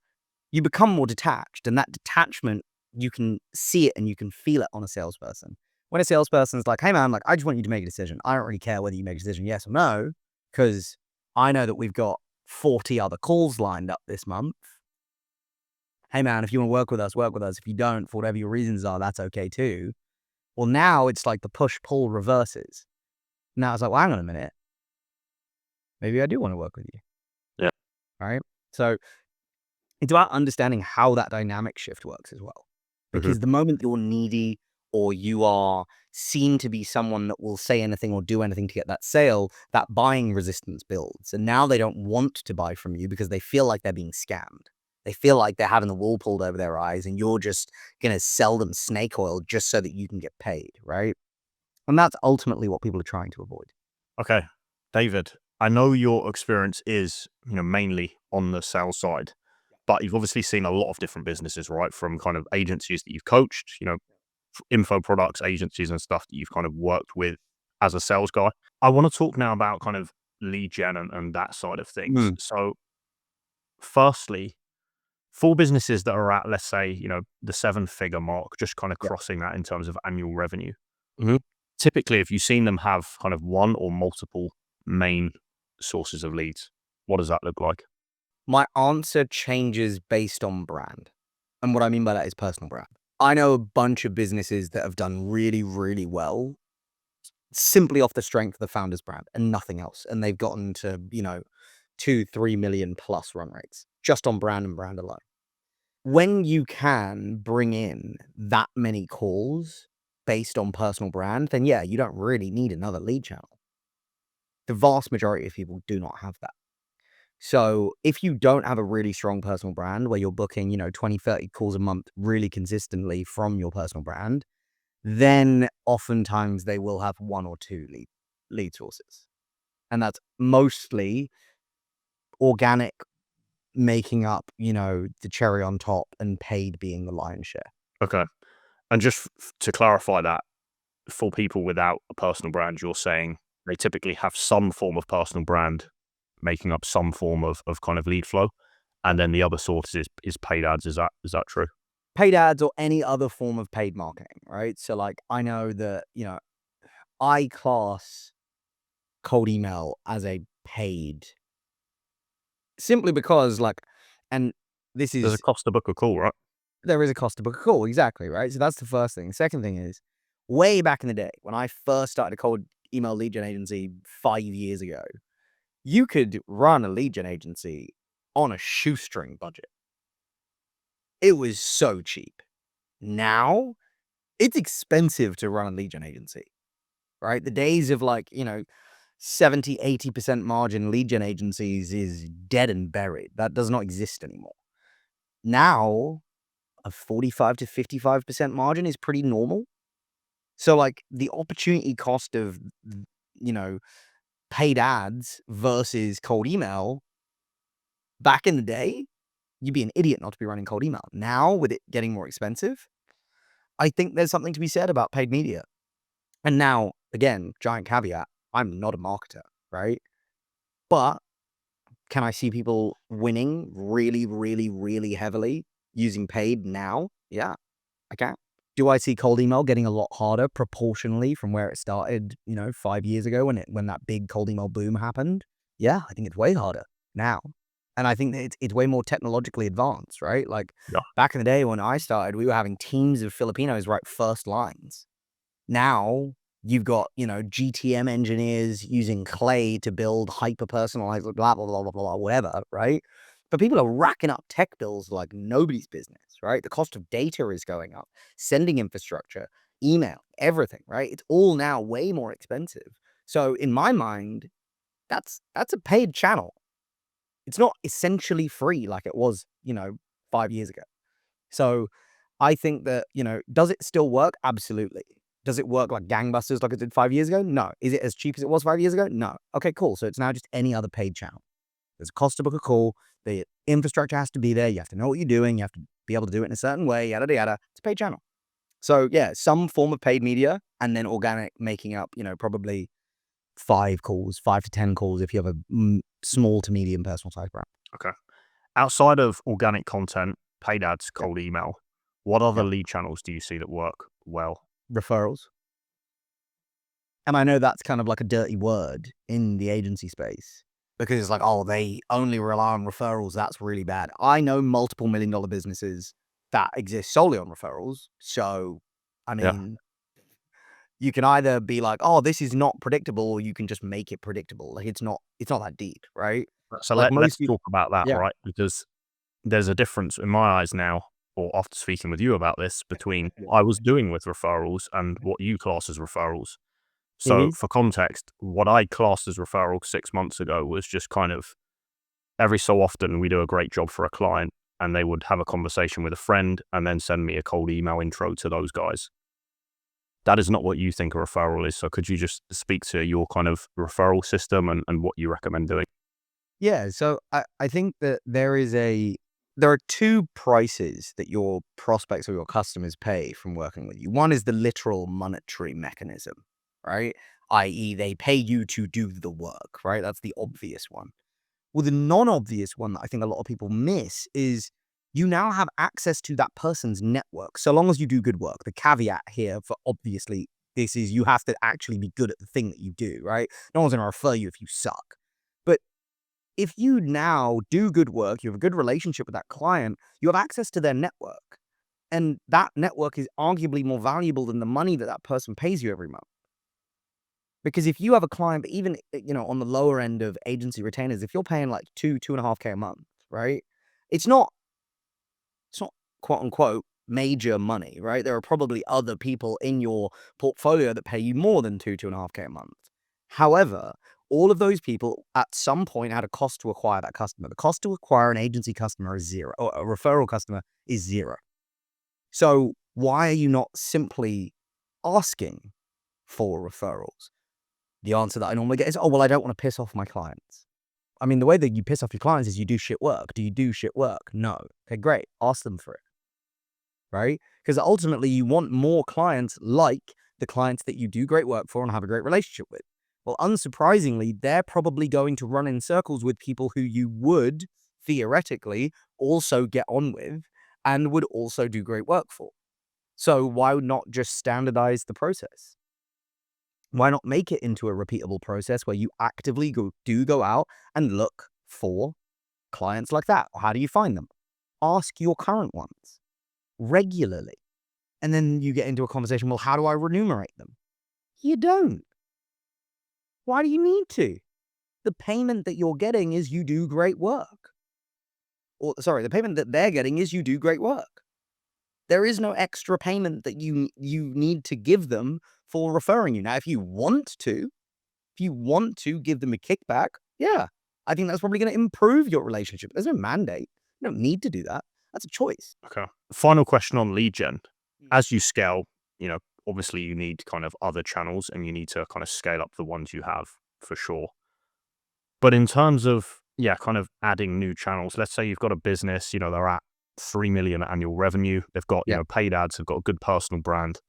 you become more detached. And that detachment, you can see it and you can feel it on a salesperson. When a salesperson's like, hey man, like, I just want you to make a decision. I don't really care whether you make a decision yes or no, because I know that we've got 40 other calls lined up this month. Hey man, if you want to work with us, work with us. If you don't, for whatever your reasons are, that's okay too. Well, now it's like the push-pull reverses. Now it's like, well, hang on a minute. Maybe I do want to work with you. Yeah. Right? So it's about understanding how that dynamic shift works as well. Because the moment you're needy or you are seen to be someone that will say anything or do anything to get that sale, that buying resistance builds. And now they don't want to buy from you because they feel like they're being scammed. They feel like they're having the wool pulled over their eyes and you're just going to sell them snake oil just so that you can get paid, right? And that's ultimately what people are trying to avoid. Okay, David, I know your experience is, mainly on the sales side, but you've obviously seen a lot of different businesses, right? From kind of agencies that you've coached, info products, agencies and stuff that you've kind of worked with as a sales guy. I want to talk now about kind of lead gen and that side of things. Mm. So firstly, for businesses that are at, let's say, the 7-figure mark, just kind of Yeah. crossing that in terms of annual revenue. Mhm. Typically, if you've seen them have kind of one or multiple main sources of leads, what does that look like? My answer changes based on brand. And what I mean by that is personal brand. I know a bunch of businesses that have done really, really well simply off the strength of the founder's brand and nothing else. And they've gotten to, 2-3 million plus run rates just on brand and brand alone. When you can bring in that many calls based on personal brand, then yeah, you don't really need another lead channel. The vast majority of people do not have that. So if you don't have a really strong personal brand where you're booking, 20, 30 calls a month really consistently from your personal brand, then oftentimes they will have one or two lead sources. And that's mostly organic making up, the cherry on top and paid being the lion's share. Okay. And just to clarify that, for people without a personal brand, you're saying they typically have some form of personal brand making up some form of kind of lead flow. And then the other source is paid ads. Is that true? Paid ads or any other form of paid marketing, right? So like I know that, I class cold email as a paid simply because like, and this There's a is, cost to book a call, right? there is a cost to book a call. Exactly. Right. So that's the first thing. The second thing is way back in the day when I first started a cold email lead gen agency 5 years ago, you could run a lead gen agency on a shoestring budget. It was so cheap. Now it's expensive to run a lead gen agency, right? The days of like, 70, 80% margin lead gen agencies is dead and buried. That does not exist anymore. Now, a 45 to 55% margin is pretty normal. So, like, the opportunity cost of, you know, paid ads versus cold email, back in the day, you'd be an idiot not to be running cold email. Now, with it getting more expensive, I think there's something to be said about paid media. And now, again, giant caveat, I'm not a marketer, right? But can I see people winning really, really, really heavily using paid now? Yeah, I can. Do I see cold email getting a lot harder proportionally from where it started, 5 years ago when that big cold email boom happened? Yeah, I think it's way harder now. And I think that it's way more technologically advanced, right? Like Yeah. back in the day when I started, we were having teams of Filipinos write first lines. Now you've got, GTM engineers using Clay to build hyper personalized, blah, blah, blah, blah, blah, whatever, right? But people are racking up tech bills like nobody's business, right? The cost of data is going up, sending infrastructure, email, everything, right? It's all now way more expensive. So in my mind, That's a paid channel. It's not essentially free like it was, 5 years ago. So I think that, does it still work? Absolutely. Does it work like gangbusters like it did 5 years ago? No. Is it as cheap as it was 5 years ago? No. Okay, cool. So it's now just any other paid channel. There's a cost to book a call. The infrastructure has to be there. You have to know what you're doing. You have to be able to do it in a certain way, yada, yada, yada. It's a paid channel. So yeah, some form of paid media and then organic making up, probably 5 calls, 5 to 10 calls if you have a small to medium personal size brand. Okay. Outside of organic content, paid ads, Yep. cold email, what other Yep. lead channels do you see that work well? Referrals. And I know that's kind of like a dirty word in the agency space because it's like, oh, they only rely on referrals. That's really bad. I know multiple $1 million businesses that exist solely on referrals. So, I Yeah. mean, you can either be like, oh, this is not predictable, or you can just make it predictable. Like it's not that deep, right? So Like let's most people, talk about that, yeah. right? Because there's a difference in my eyes now, or after speaking with you about this, between what I was doing with referrals and what you class as referrals. So Mhm. for context, what I classed as referral 6 months ago was just kind of every so often we do a great job for a client and they would have a conversation with a friend and then send me a cold email intro to those guys. That is not what you think a referral is. So could you just speak to your kind of referral system and what you recommend doing? Yeah, so I think that there are 2 prices that your prospects or your customers pay from working with you. One is the literal monetary mechanism, right? i.e., they pay you to do the work, right? That's the obvious one. Well, the non-obvious one that I think a lot of people miss is you now have access to that person's network, so long as you do good work. The caveat here for obviously this is you have to actually be good at the thing that you do, right? No one's gonna refer you if you suck. But if you now do good work, you have a good relationship with that client, you have access to their network. And that network is arguably more valuable than the money that that person pays you every month. Because if you have a client, even on the lower end of agency retainers, if you're paying like 2.5K a month, right? It's not quote unquote major money, right? There are probably other people in your portfolio that pay you more than 2.5K a month. However, all of those people at some point had a cost to acquire that customer. The cost to acquire an agency customer is zero, or a referral customer is zero. So why are you not simply asking for referrals? The answer that I normally get is, oh, well, I don't want to piss off my clients. I mean, the way that you piss off your clients is you do shit work. Do you do shit work? No. Okay, great. Ask them for it, right? Because ultimately you want more clients like the clients that you do great work for and have a great relationship with. Well, unsurprisingly, they're probably going to run in circles with people who you would theoretically also get on with and would also do great work for. So why not just standardize the process? Why not make it into a repeatable process where you actively go out and look for clients like that? How do you find them? Ask your current ones regularly. And then you get into a conversation, well, how do I remunerate them? You don't. Why do you need to? The payment that you're getting is you do great work. Or sorry, the payment that they're getting is you do great work. There is no extra payment that you need to give them for referring you. Now, if you want to give them a kickback, yeah, I think that's probably going to improve your relationship. There's no mandate. You don't need to do that. That's a choice. Okay. Final question on lead gen. Mm. As you scale, obviously you need kind of other channels and you need to kind of scale up the ones you have for sure. But in terms of, yeah, kind of adding new channels, let's say you've got a business, they're at 3 million annual revenue. They've got, Yeah, paid ads, they've got a good personal brand.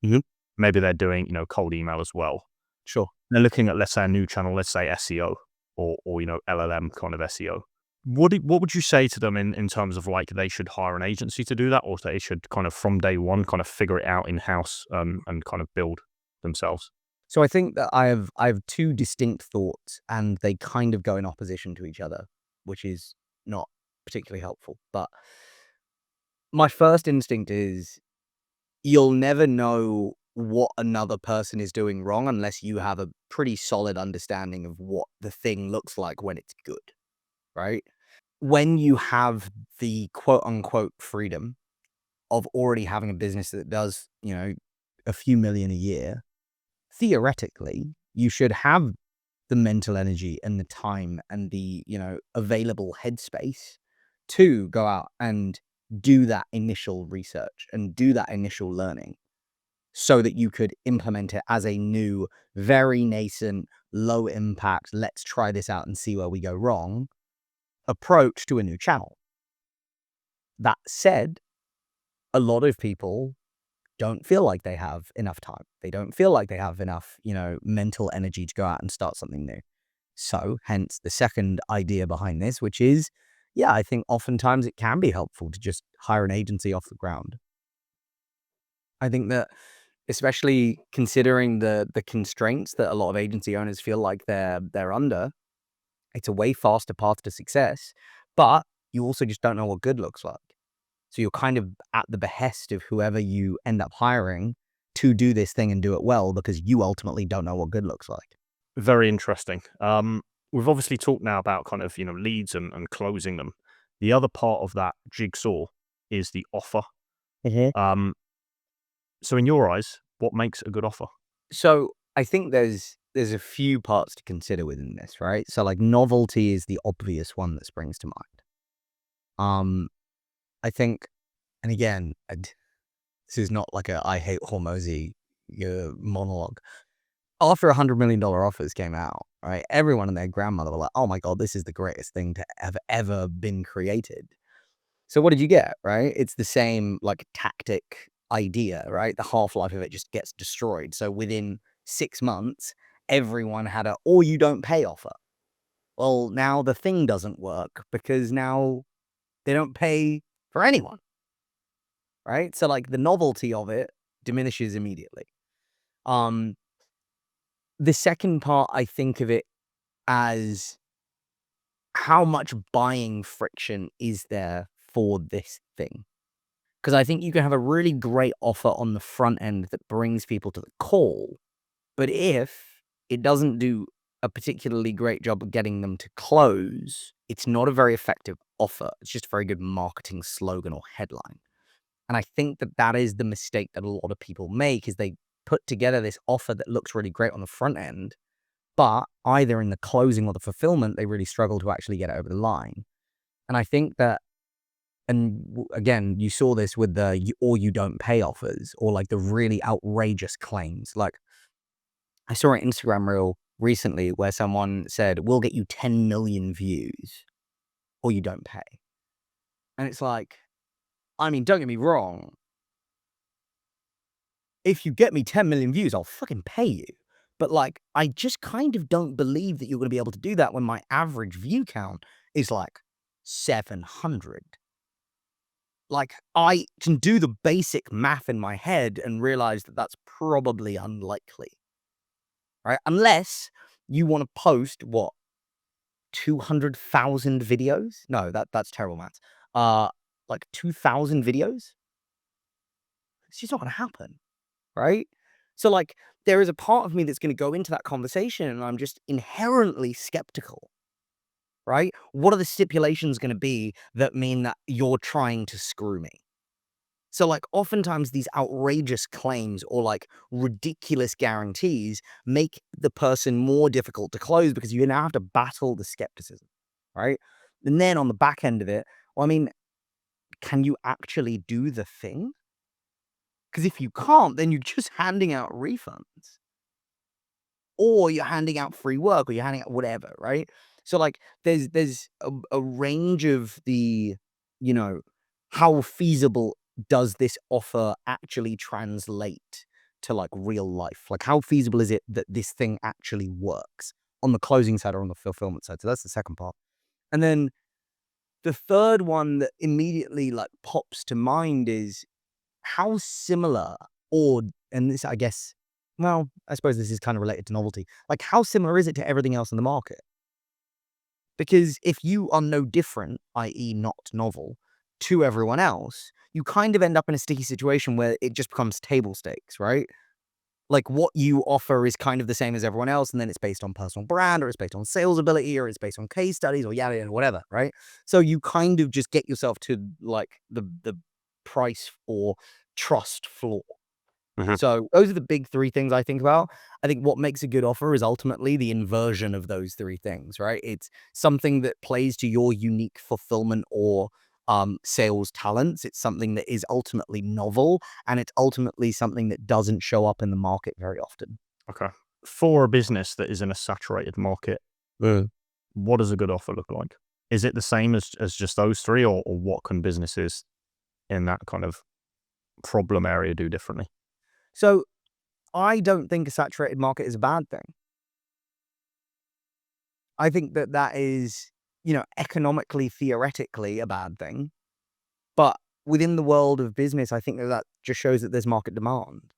Mhm. Maybe they're doing, cold email as well. Sure. They're looking at, let's say, a new channel, let's say SEO or LLM kind of SEO. What would you say to them in terms of like they should hire an agency to do that, or they should kind of from day one kind of figure it out in house and kind of build themselves? So I think that I have two distinct thoughts, and they kind of go in opposition to each other, which is not particularly helpful. But my first instinct is you'll never know what another person is doing wrong unless you have a pretty solid understanding of what the thing looks like when it's good, right? When you have the quote unquote freedom of already having a business that does, a few million a year, theoretically, you should have the mental energy and the time and the, available headspace to go out and do that initial research and do that initial learning so that you could implement it as a new, very nascent, low impact, let's try this out and see where we go wrong approach to a new channel. That said, a lot of people don't feel like they have enough time. They don't feel like they have enough, mental energy to go out and start something new. So, hence the second idea behind this, which is, yeah, I think oftentimes it can be helpful to just hire an agency off the ground. I think that, especially considering the constraints that a lot of agency owners feel like they're under, it's a way faster path to success, but you also just don't know what good looks like. So you're kind of at the behest of whoever you end up hiring to do this thing and do it well because you ultimately don't know what good looks like. Very interesting. We've obviously talked now about kind of, leads and closing them. The other part of that jigsaw is the offer. Um, so in your eyes, what makes a good offer? So I think there's a few parts to consider within this, right? So like novelty is the obvious one that springs to mind. I think, and again, this is not like a I hate Hormozy monologue. After $100 million offers came out, right, everyone and their grandmother were like, oh my God, this is the greatest thing to have ever been created. So what did you get, right? It's the same like tactic idea, right? The half-life of it just gets destroyed. So within 6 months, everyone had a or you don't pay offer. Well, now the thing doesn't work because now they don't pay for anyone, right? So like the novelty of it diminishes immediately. Um, the second part, I think of it as how much buying friction is there for this thing? Because I think you can have a really great offer on the front end that brings people to the call, but if it doesn't do a particularly great job of getting them to close, it's not a very effective offer. It's just a very good marketing slogan or headline. And I think that that is the mistake that a lot of people make is they put together this offer that looks really great on the front end, but either in the closing or the fulfillment, they really struggle to actually get it over the line. And I think that, and again, you saw this with the or you don't pay offers or like the really outrageous claims. Like I saw an Instagram reel recently where someone said, we'll get you 10 million views or you don't pay. And it's like, I mean, don't get me wrong. If you get me 10 million views, I'll fucking pay you. But like, I just kind of don't believe that you're going to be able to do that when my average view count is like 700. Like, I can do the basic math in my head and realize that that's probably unlikely, right? Unless you want to post, what, 200,000 videos? No, that's terrible math. Like 2,000 videos? It's just not going to happen, right? So, like, there is a part of me that's going to go into that conversation and I'm just inherently skeptical, right? What are the stipulations going to be that mean that you're trying to screw me? So, like, oftentimes these outrageous claims or like ridiculous guarantees make the person more difficult to close because you now have to battle the skepticism, right? And then on the back end of it, well, I mean, can you actually do the thing? Because if you can't, then you're just handing out refunds or you're handing out free work or you're handing out whatever, right? So like there's a range of the, you know, how feasible does this offer actually translate to like real life? Like how feasible is it that this thing actually works on the closing side or on the fulfillment side? So that's the second part. And then the third one that immediately like pops to mind is how similar or and this I guess well, I suppose this is kind of related to novelty. Like how similar is it to everything else in the market? Because if you are no different, i.e. not novel, to everyone else, you kind of end up in a sticky situation where it just becomes table stakes, right? Like what you offer is kind of the same as everyone else, and then it's based on personal brand, or it's based on sales ability, or it's based on case studies, or yada yada, whatever, right? So you kind of just get yourself to like the price or trust floor. Mhm. So those are the big three things I think about. I think what makes a good offer is ultimately the inversion of those three things, right? It's something that plays to your unique fulfillment or sales talents. It's something that is ultimately novel, and it's ultimately something that doesn't show up in the market very often. Okay. For a business that is in a saturated market, Mm. what does a good offer look like? Is it the same as just those three, or what can businesses in that kind of problem area do differently? So I don't think a saturated market is a bad thing. I think that that is, economically, theoretically a bad thing. But within the world of business, I think that that just shows that there's market demand.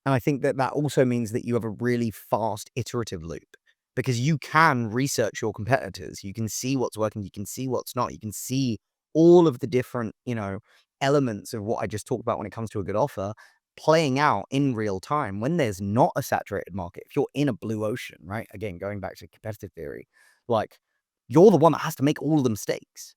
And I think that that also means that you have a really fast iterative loop because you can research your competitors. You can see what's working. You can see what's not. You can see all of the different, elements of what I just talked about when it comes to a good offer playing out in real time when there's not a saturated market. If you're in a blue ocean, right? Again, going back to competitive theory, like you're the one that has to make all of the mistakes.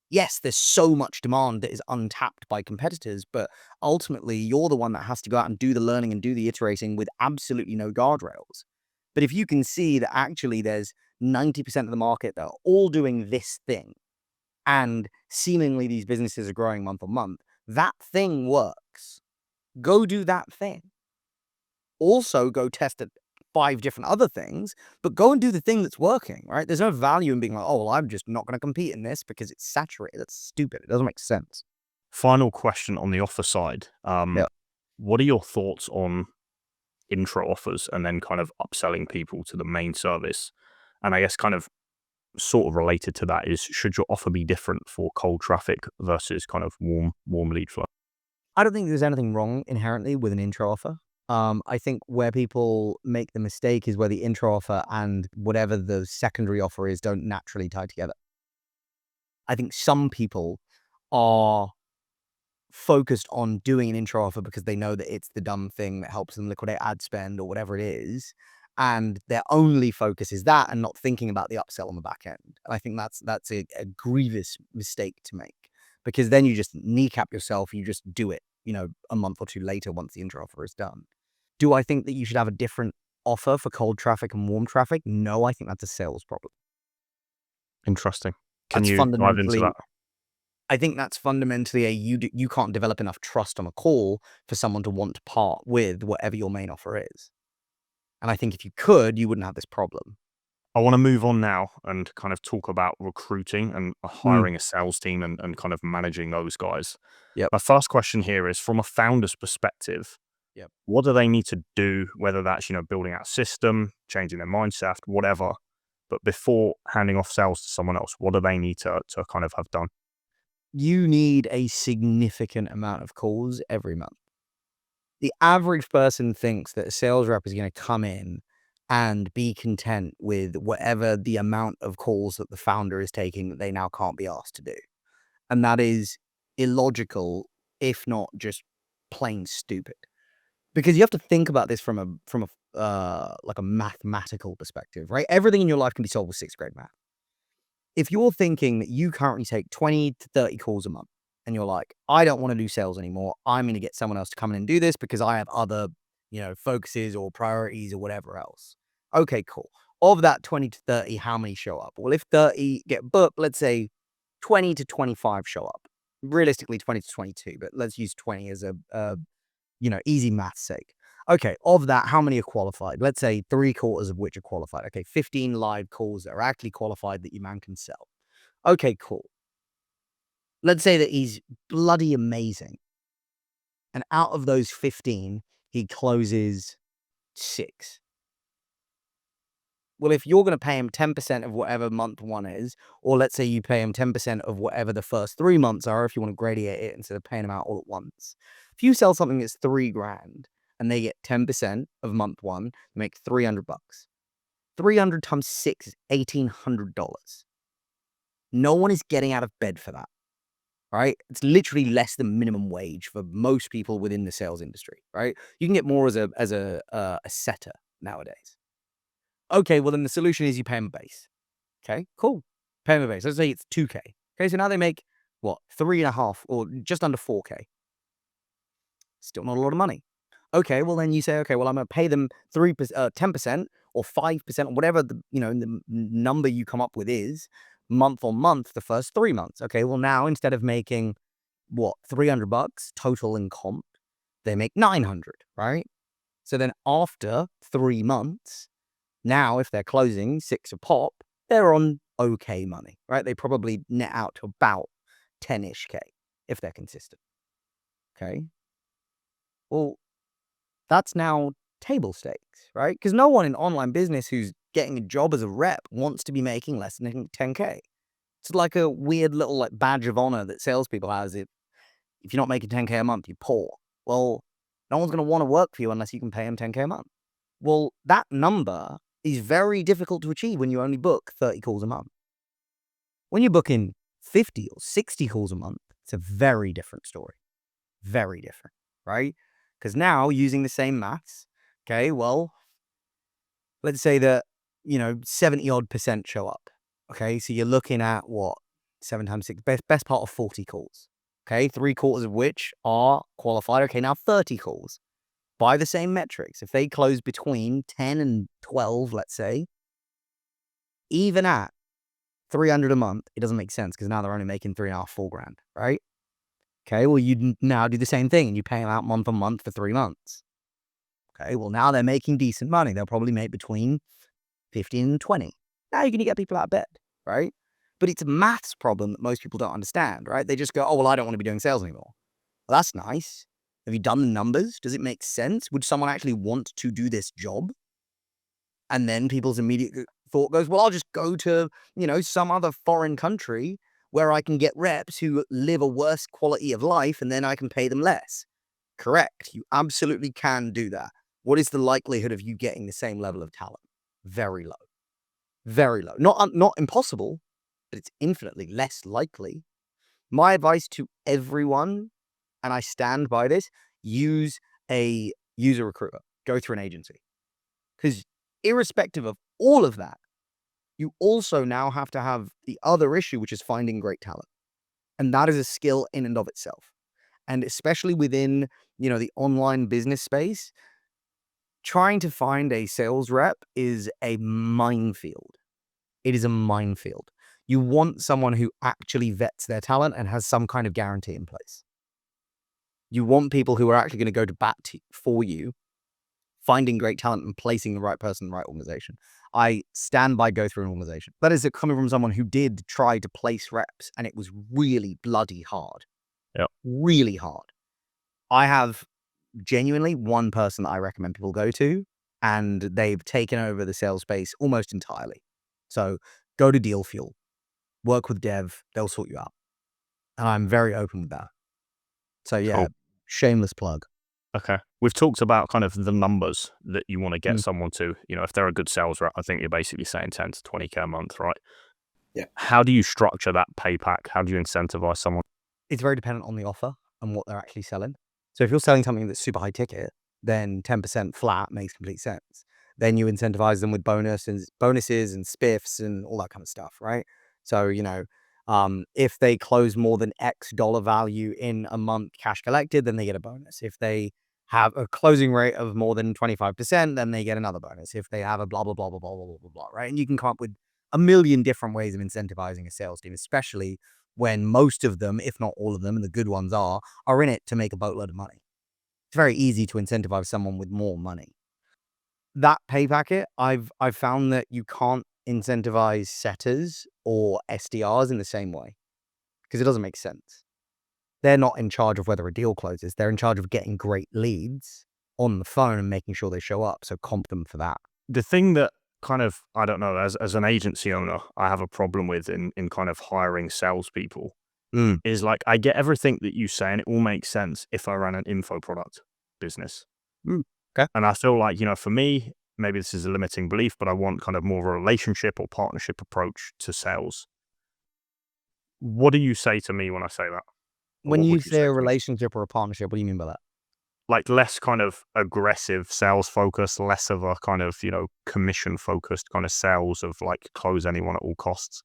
Yes, there's so much demand that is untapped by competitors, but ultimately you're the one that has to go out and do the learning and do the iterating with absolutely no guardrails. But if you can see that actually there's 90% of the market that are all doing this thing, and seemingly these businesses are growing month on month, that thing works. Go do that thing. Also go test it 5 different other things, but go and do the thing that's working, right? There's no value in being like, "Oh, well, I'm just not gonna compete in this because it's saturated." That's stupid. It doesn't make sense. Final question on the offer side. Yeah. What are your thoughts on intro offers and then kind of upselling people to the main service? And I guess kind of sort of related to that is, should your offer be different for cold traffic versus kind of warm lead flow? I don't think there's anything wrong inherently with an intro offer. I think where people make the mistake is where the intro offer and whatever the secondary offer is don't naturally tie together. I think some people are focused on doing an intro offer because they know that it's the dumb thing that helps them liquidate ad spend or whatever it is. And their only focus is that and not thinking about the upsell on the back end. And I think that's a grievous mistake to make because then you just kneecap yourself. You just do it, a month or two later once the intro offer is done. Do I think that you should have a different offer for cold traffic and warm traffic? No, I think that's a sales problem. Interesting. Can That's you dive into that? fundamentally I think that's fundamentally you can't develop enough trust on a call for someone to want to part with whatever your main offer is. And I think if you could, you wouldn't have this problem. I want to move on now and kind of talk about recruiting and Mm. hiring a sales team and kind of managing those guys. Yep. My first question here is, from a founder's perspective, Yep. what do they need to do, whether that's, building out a system, changing their mindset, whatever, but before handing off sales to someone else, what do they need to kind of have done? You need a significant amount of calls every month. The average person thinks that a sales rep is going to come in and be content with whatever the amount of calls that the founder is taking that they now can't be asked to do. And that is illogical, if not just plain stupid. Because you have to think about this from a like a mathematical perspective, right? Everything in your life can be solved with sixth grade math. If you're thinking that you currently take 20 to 30 calls a month and you're like, I don't want to do sales anymore. I'm going to get someone else to come in and do this because I have other, focuses or priorities or whatever else. Okay, cool. Of that 20 to 30, how many show up? Well, if 30 get booked, let's say 20 to 25 show up. Realistically, 20 to 22, but let's use 20 as a easy math's sake. Okay, of that, how many are qualified? Let's say 3/4 of which are qualified. Okay, 15 live calls that are actually qualified that your man can sell. Okay, cool. Let's say that he's bloody amazing. And out of those 15, he closes 6. Well, if you're going to pay him 10% of whatever month one is, or let's say you pay him 10% of whatever the first 3 months are, if you want to gradiate it instead of paying them out all at once. If you sell something that's 3 grand and they get 10% of month one, they make $300. 300 times 6 is $1,800. No one is getting out of bed for that, right? It's literally less than minimum wage for most people within the sales industry, right? You can get more as a setter nowadays. Okay, well then the solution is you pay them a base. Okay, cool. Pay them a base. Let's say it's 2K. Okay, so now they make what? 3.5 or just under 4K. Still not a lot of money. Okay, well then you say, okay, well I'm going to pay them 10% or 5% or whatever the number you come up with is month on month the first 3 months. Okay, well now instead of making what $300 total in comp, they make 900, right? So then after 3 months, now if they're closing 6 a pop, they're on okay money, right? They probably net out to about 10-ish K if they're consistent. Okay. Well, that's now table stakes, right? Because no one in online business who's getting a job as a rep wants to be making less than 10K. It's like a weird little like badge of honor that salespeople have. If you're not making 10K a month, you're poor. Well, no one's going to want to work for you unless you can pay them 10K a month. Well, that number is very difficult to achieve when you only book 30 calls a month. When you're booking 50 or 60 calls a month, it's a very different story. Very different, right? Because now using the same maths, okay, well, let's say that, 70 odd percent show up. Okay, so you're looking at what? 7 times 6, best part of 40 calls. Okay, 3/4 of which are qualified. Okay, now 30 calls by the same metrics. If they close between 10 and 12, let's say, even at 300 a month, it doesn't make sense because now they're only making 3.5, 4 grand, right? Okay, well, you now do the same thing and you pay them out month on month for 3 months. Okay, well, now they're making decent money. They'll probably make between 15 and 20. Now you're going to get people out of bed, right? But it's a maths problem that most people don't understand, right? They just go, oh, well, I don't want to be doing sales anymore. Well, that's nice. Have you done the numbers? Does it make sense? Would someone actually want to do this job? And then people's immediate thought goes, well, I'll just go to, some other foreign country where I can get reps who live a worse quality of life and then I can pay them less. Correct. You absolutely can do that. What is the likelihood of you getting the same level of talent? Very low. Very low. Not impossible, but it's infinitely less likely. My advice to everyone, and I stand by this, use a user recruiter. Go through an agency. Because irrespective of all of that, you also now have to have the other issue, which is finding great talent. And that is a skill in and of itself. And especially within, the online business space, trying to find a sales rep is a minefield. It is a minefield. You want someone who actually vets their talent and has some kind of guarantee in place. You want people who are actually going to go to bat for you, finding great talent and placing the right person in the right organization. I stand by go through an organization. That is coming from someone who did try to place reps and it was really bloody hard. Yeah. Really hard. I have genuinely one person that I recommend people go to, and they've taken over the sales space almost entirely. So go to Deal Fuel, work with Dev, they'll sort you out. And I'm very open with that. So yeah, Cool. shameless plug. Okay. We've talked about kind of the numbers that you want to get Mm. someone to. If they're a good sales rep, I think you're basically saying 10 to 20K a month, right? Yeah. How do you structure that pay pack? How do you incentivize someone? It's very dependent on the offer and what they're actually selling. So if you're selling something that's super high ticket, then 10% flat makes complete sense. Then you incentivize them with bonuses and spiffs and all that kind of stuff, right? So, if they close more than X dollar value in a month cash collected, then they get a bonus. If they have a closing rate of more than 25%, then they get another bonus. If they have a blah, blah, blah, blah, blah, blah, blah, blah, right? And you can come up with a million different ways of incentivizing a sales team, especially when most of them, if not all of them, and the good ones are in it to make a boatload of money. It's very easy to incentivize someone with more money. That pay packet, I've found that you can't incentivize setters or SDRs in the same way because it doesn't make sense. They're not in charge of whether a deal closes. They're in charge of getting great leads on the phone and making sure they show up. So comp them for that. The thing that kind of, I don't know, as an agency owner, I have a problem with in kind of hiring salespeople is like, I get everything that you say and it all makes sense if I ran an info product business. Okay. And I feel like, for me, maybe this is a limiting belief, but I want kind of more of a relationship or partnership approach to sales. What do you say to me when I say that? Or When what you would say a to me? relationship or a partnership, what do you mean by that? Like less kind of aggressive sales focus, less of a kind of, commission focused kind of sales of like close anyone at all costs.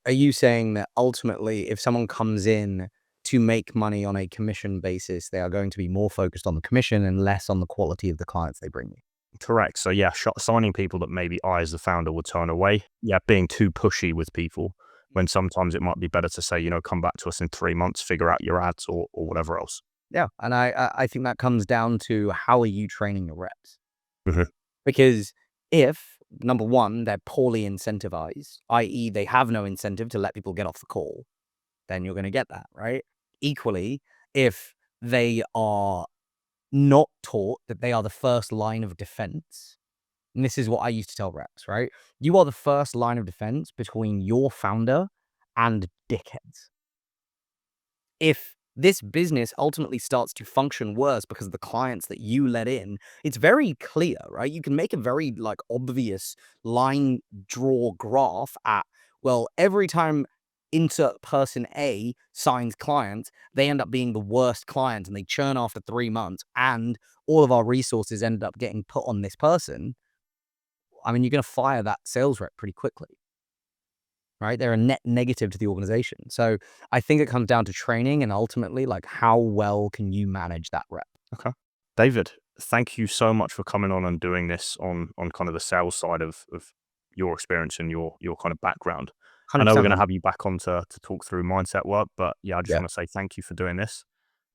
Are you saying that ultimately if someone comes in to make money on a commission basis, they are going to be more focused on the commission and less on the quality of the clients they bring you. Correct. So yeah, signing people that maybe I as the founder would turn away. Yeah, being too pushy with people when sometimes it might be better to say, come back to us in 3 months, figure out your ads or whatever else. Yeah, and I think that comes down to how are you training your reps? Mhm. Because if, number one, they're poorly incentivized, i.e., they have no incentive to let people get off the call, then you're going to get that, right? Equally, if they are not taught that they are the first line of defense, and this is what I used to tell reps, right? You are the first line of defense between your founder and dickheads. If this business ultimately starts to function worse because of the clients that you let in, it's very clear, right? You can make a very obvious line draw graph at, well, every time insert person A signs clients, they end up being the worst client and they churn after 3 months and all of our resources ended up getting put on this person. I mean, you're going to fire that sales rep pretty quickly, right? They're a net negative to the organization. So I think it comes down to training and ultimately how well can you manage that rep? Okay. David, thank you so much for coming on and doing this on kind of the sales side of your experience and your kind of background. I know we're 100%, going to man. have you back on to talk through mindset work, but yeah, I just Yeah. want to say thank you for doing this.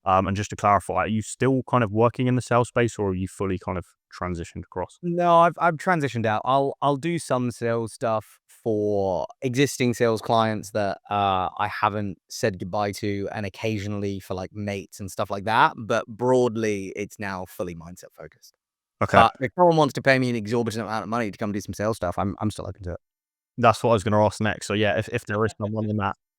And just to clarify, are you still kind of working in the sales space or are you fully kind of transitioned across? No, I've transitioned out. I'll do some sales stuff for existing sales clients that I haven't said goodbye to, and occasionally for mates and stuff like that. But broadly, it's now fully mindset focused. Okay. But if someone wants to pay me an exorbitant amount of money to come do some sales stuff, I'm still open to it. That's what I was going to ask next. So yeah, if there is someone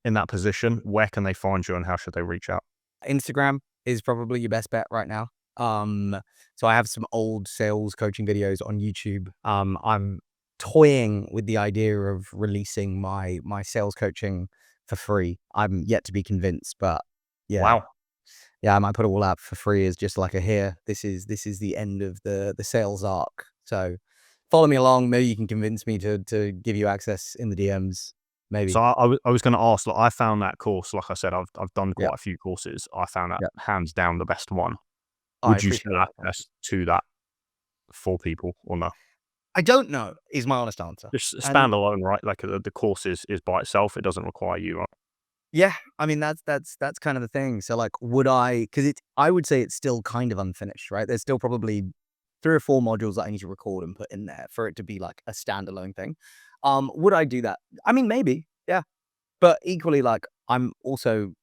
in that position, where can they find you and how should they reach out? Instagram is probably your best bet right now. So I have some old sales coaching videos on YouTube. I'm toying with the idea of releasing my sales coaching for free. I'm yet to be convinced, but yeah, Wow. yeah, I might put it all out for free as just like a here. This is the end of the sales arc. So follow me along. Maybe you can convince me to give you access in the DMs. So Maybe. I was going to ask, I found that course, like I said, I've done Yeah, quite a few courses. I found that yeah. hands down the best one. I Would you appreciate still that. Thank you. access to that for people or no? I don't know is my honest answer. Just And standalone, right? Like the course is by itself. It doesn't require you, right? yeah, I mean, that's kind of the thing. So, would I? Because I would say it's still kind of unfinished, right? There's still probably 3 or 4 modules that I need to record and put in there for it to be like a standalone thing. Would I do that? I mean, maybe, yeah. But equally, I'm also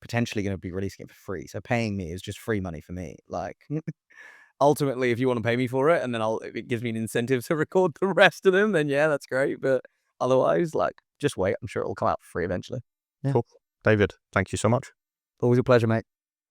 potentially gonna be releasing it for free, so paying me is just free money for me. Ultimately, if you wanna pay me for it, and then if it gives me an incentive to record the rest of them, then yeah, that's great, but otherwise, just wait. I'm sure it'll come out for free eventually. Yeah. Cool. David, thank you so much. Always a pleasure, mate.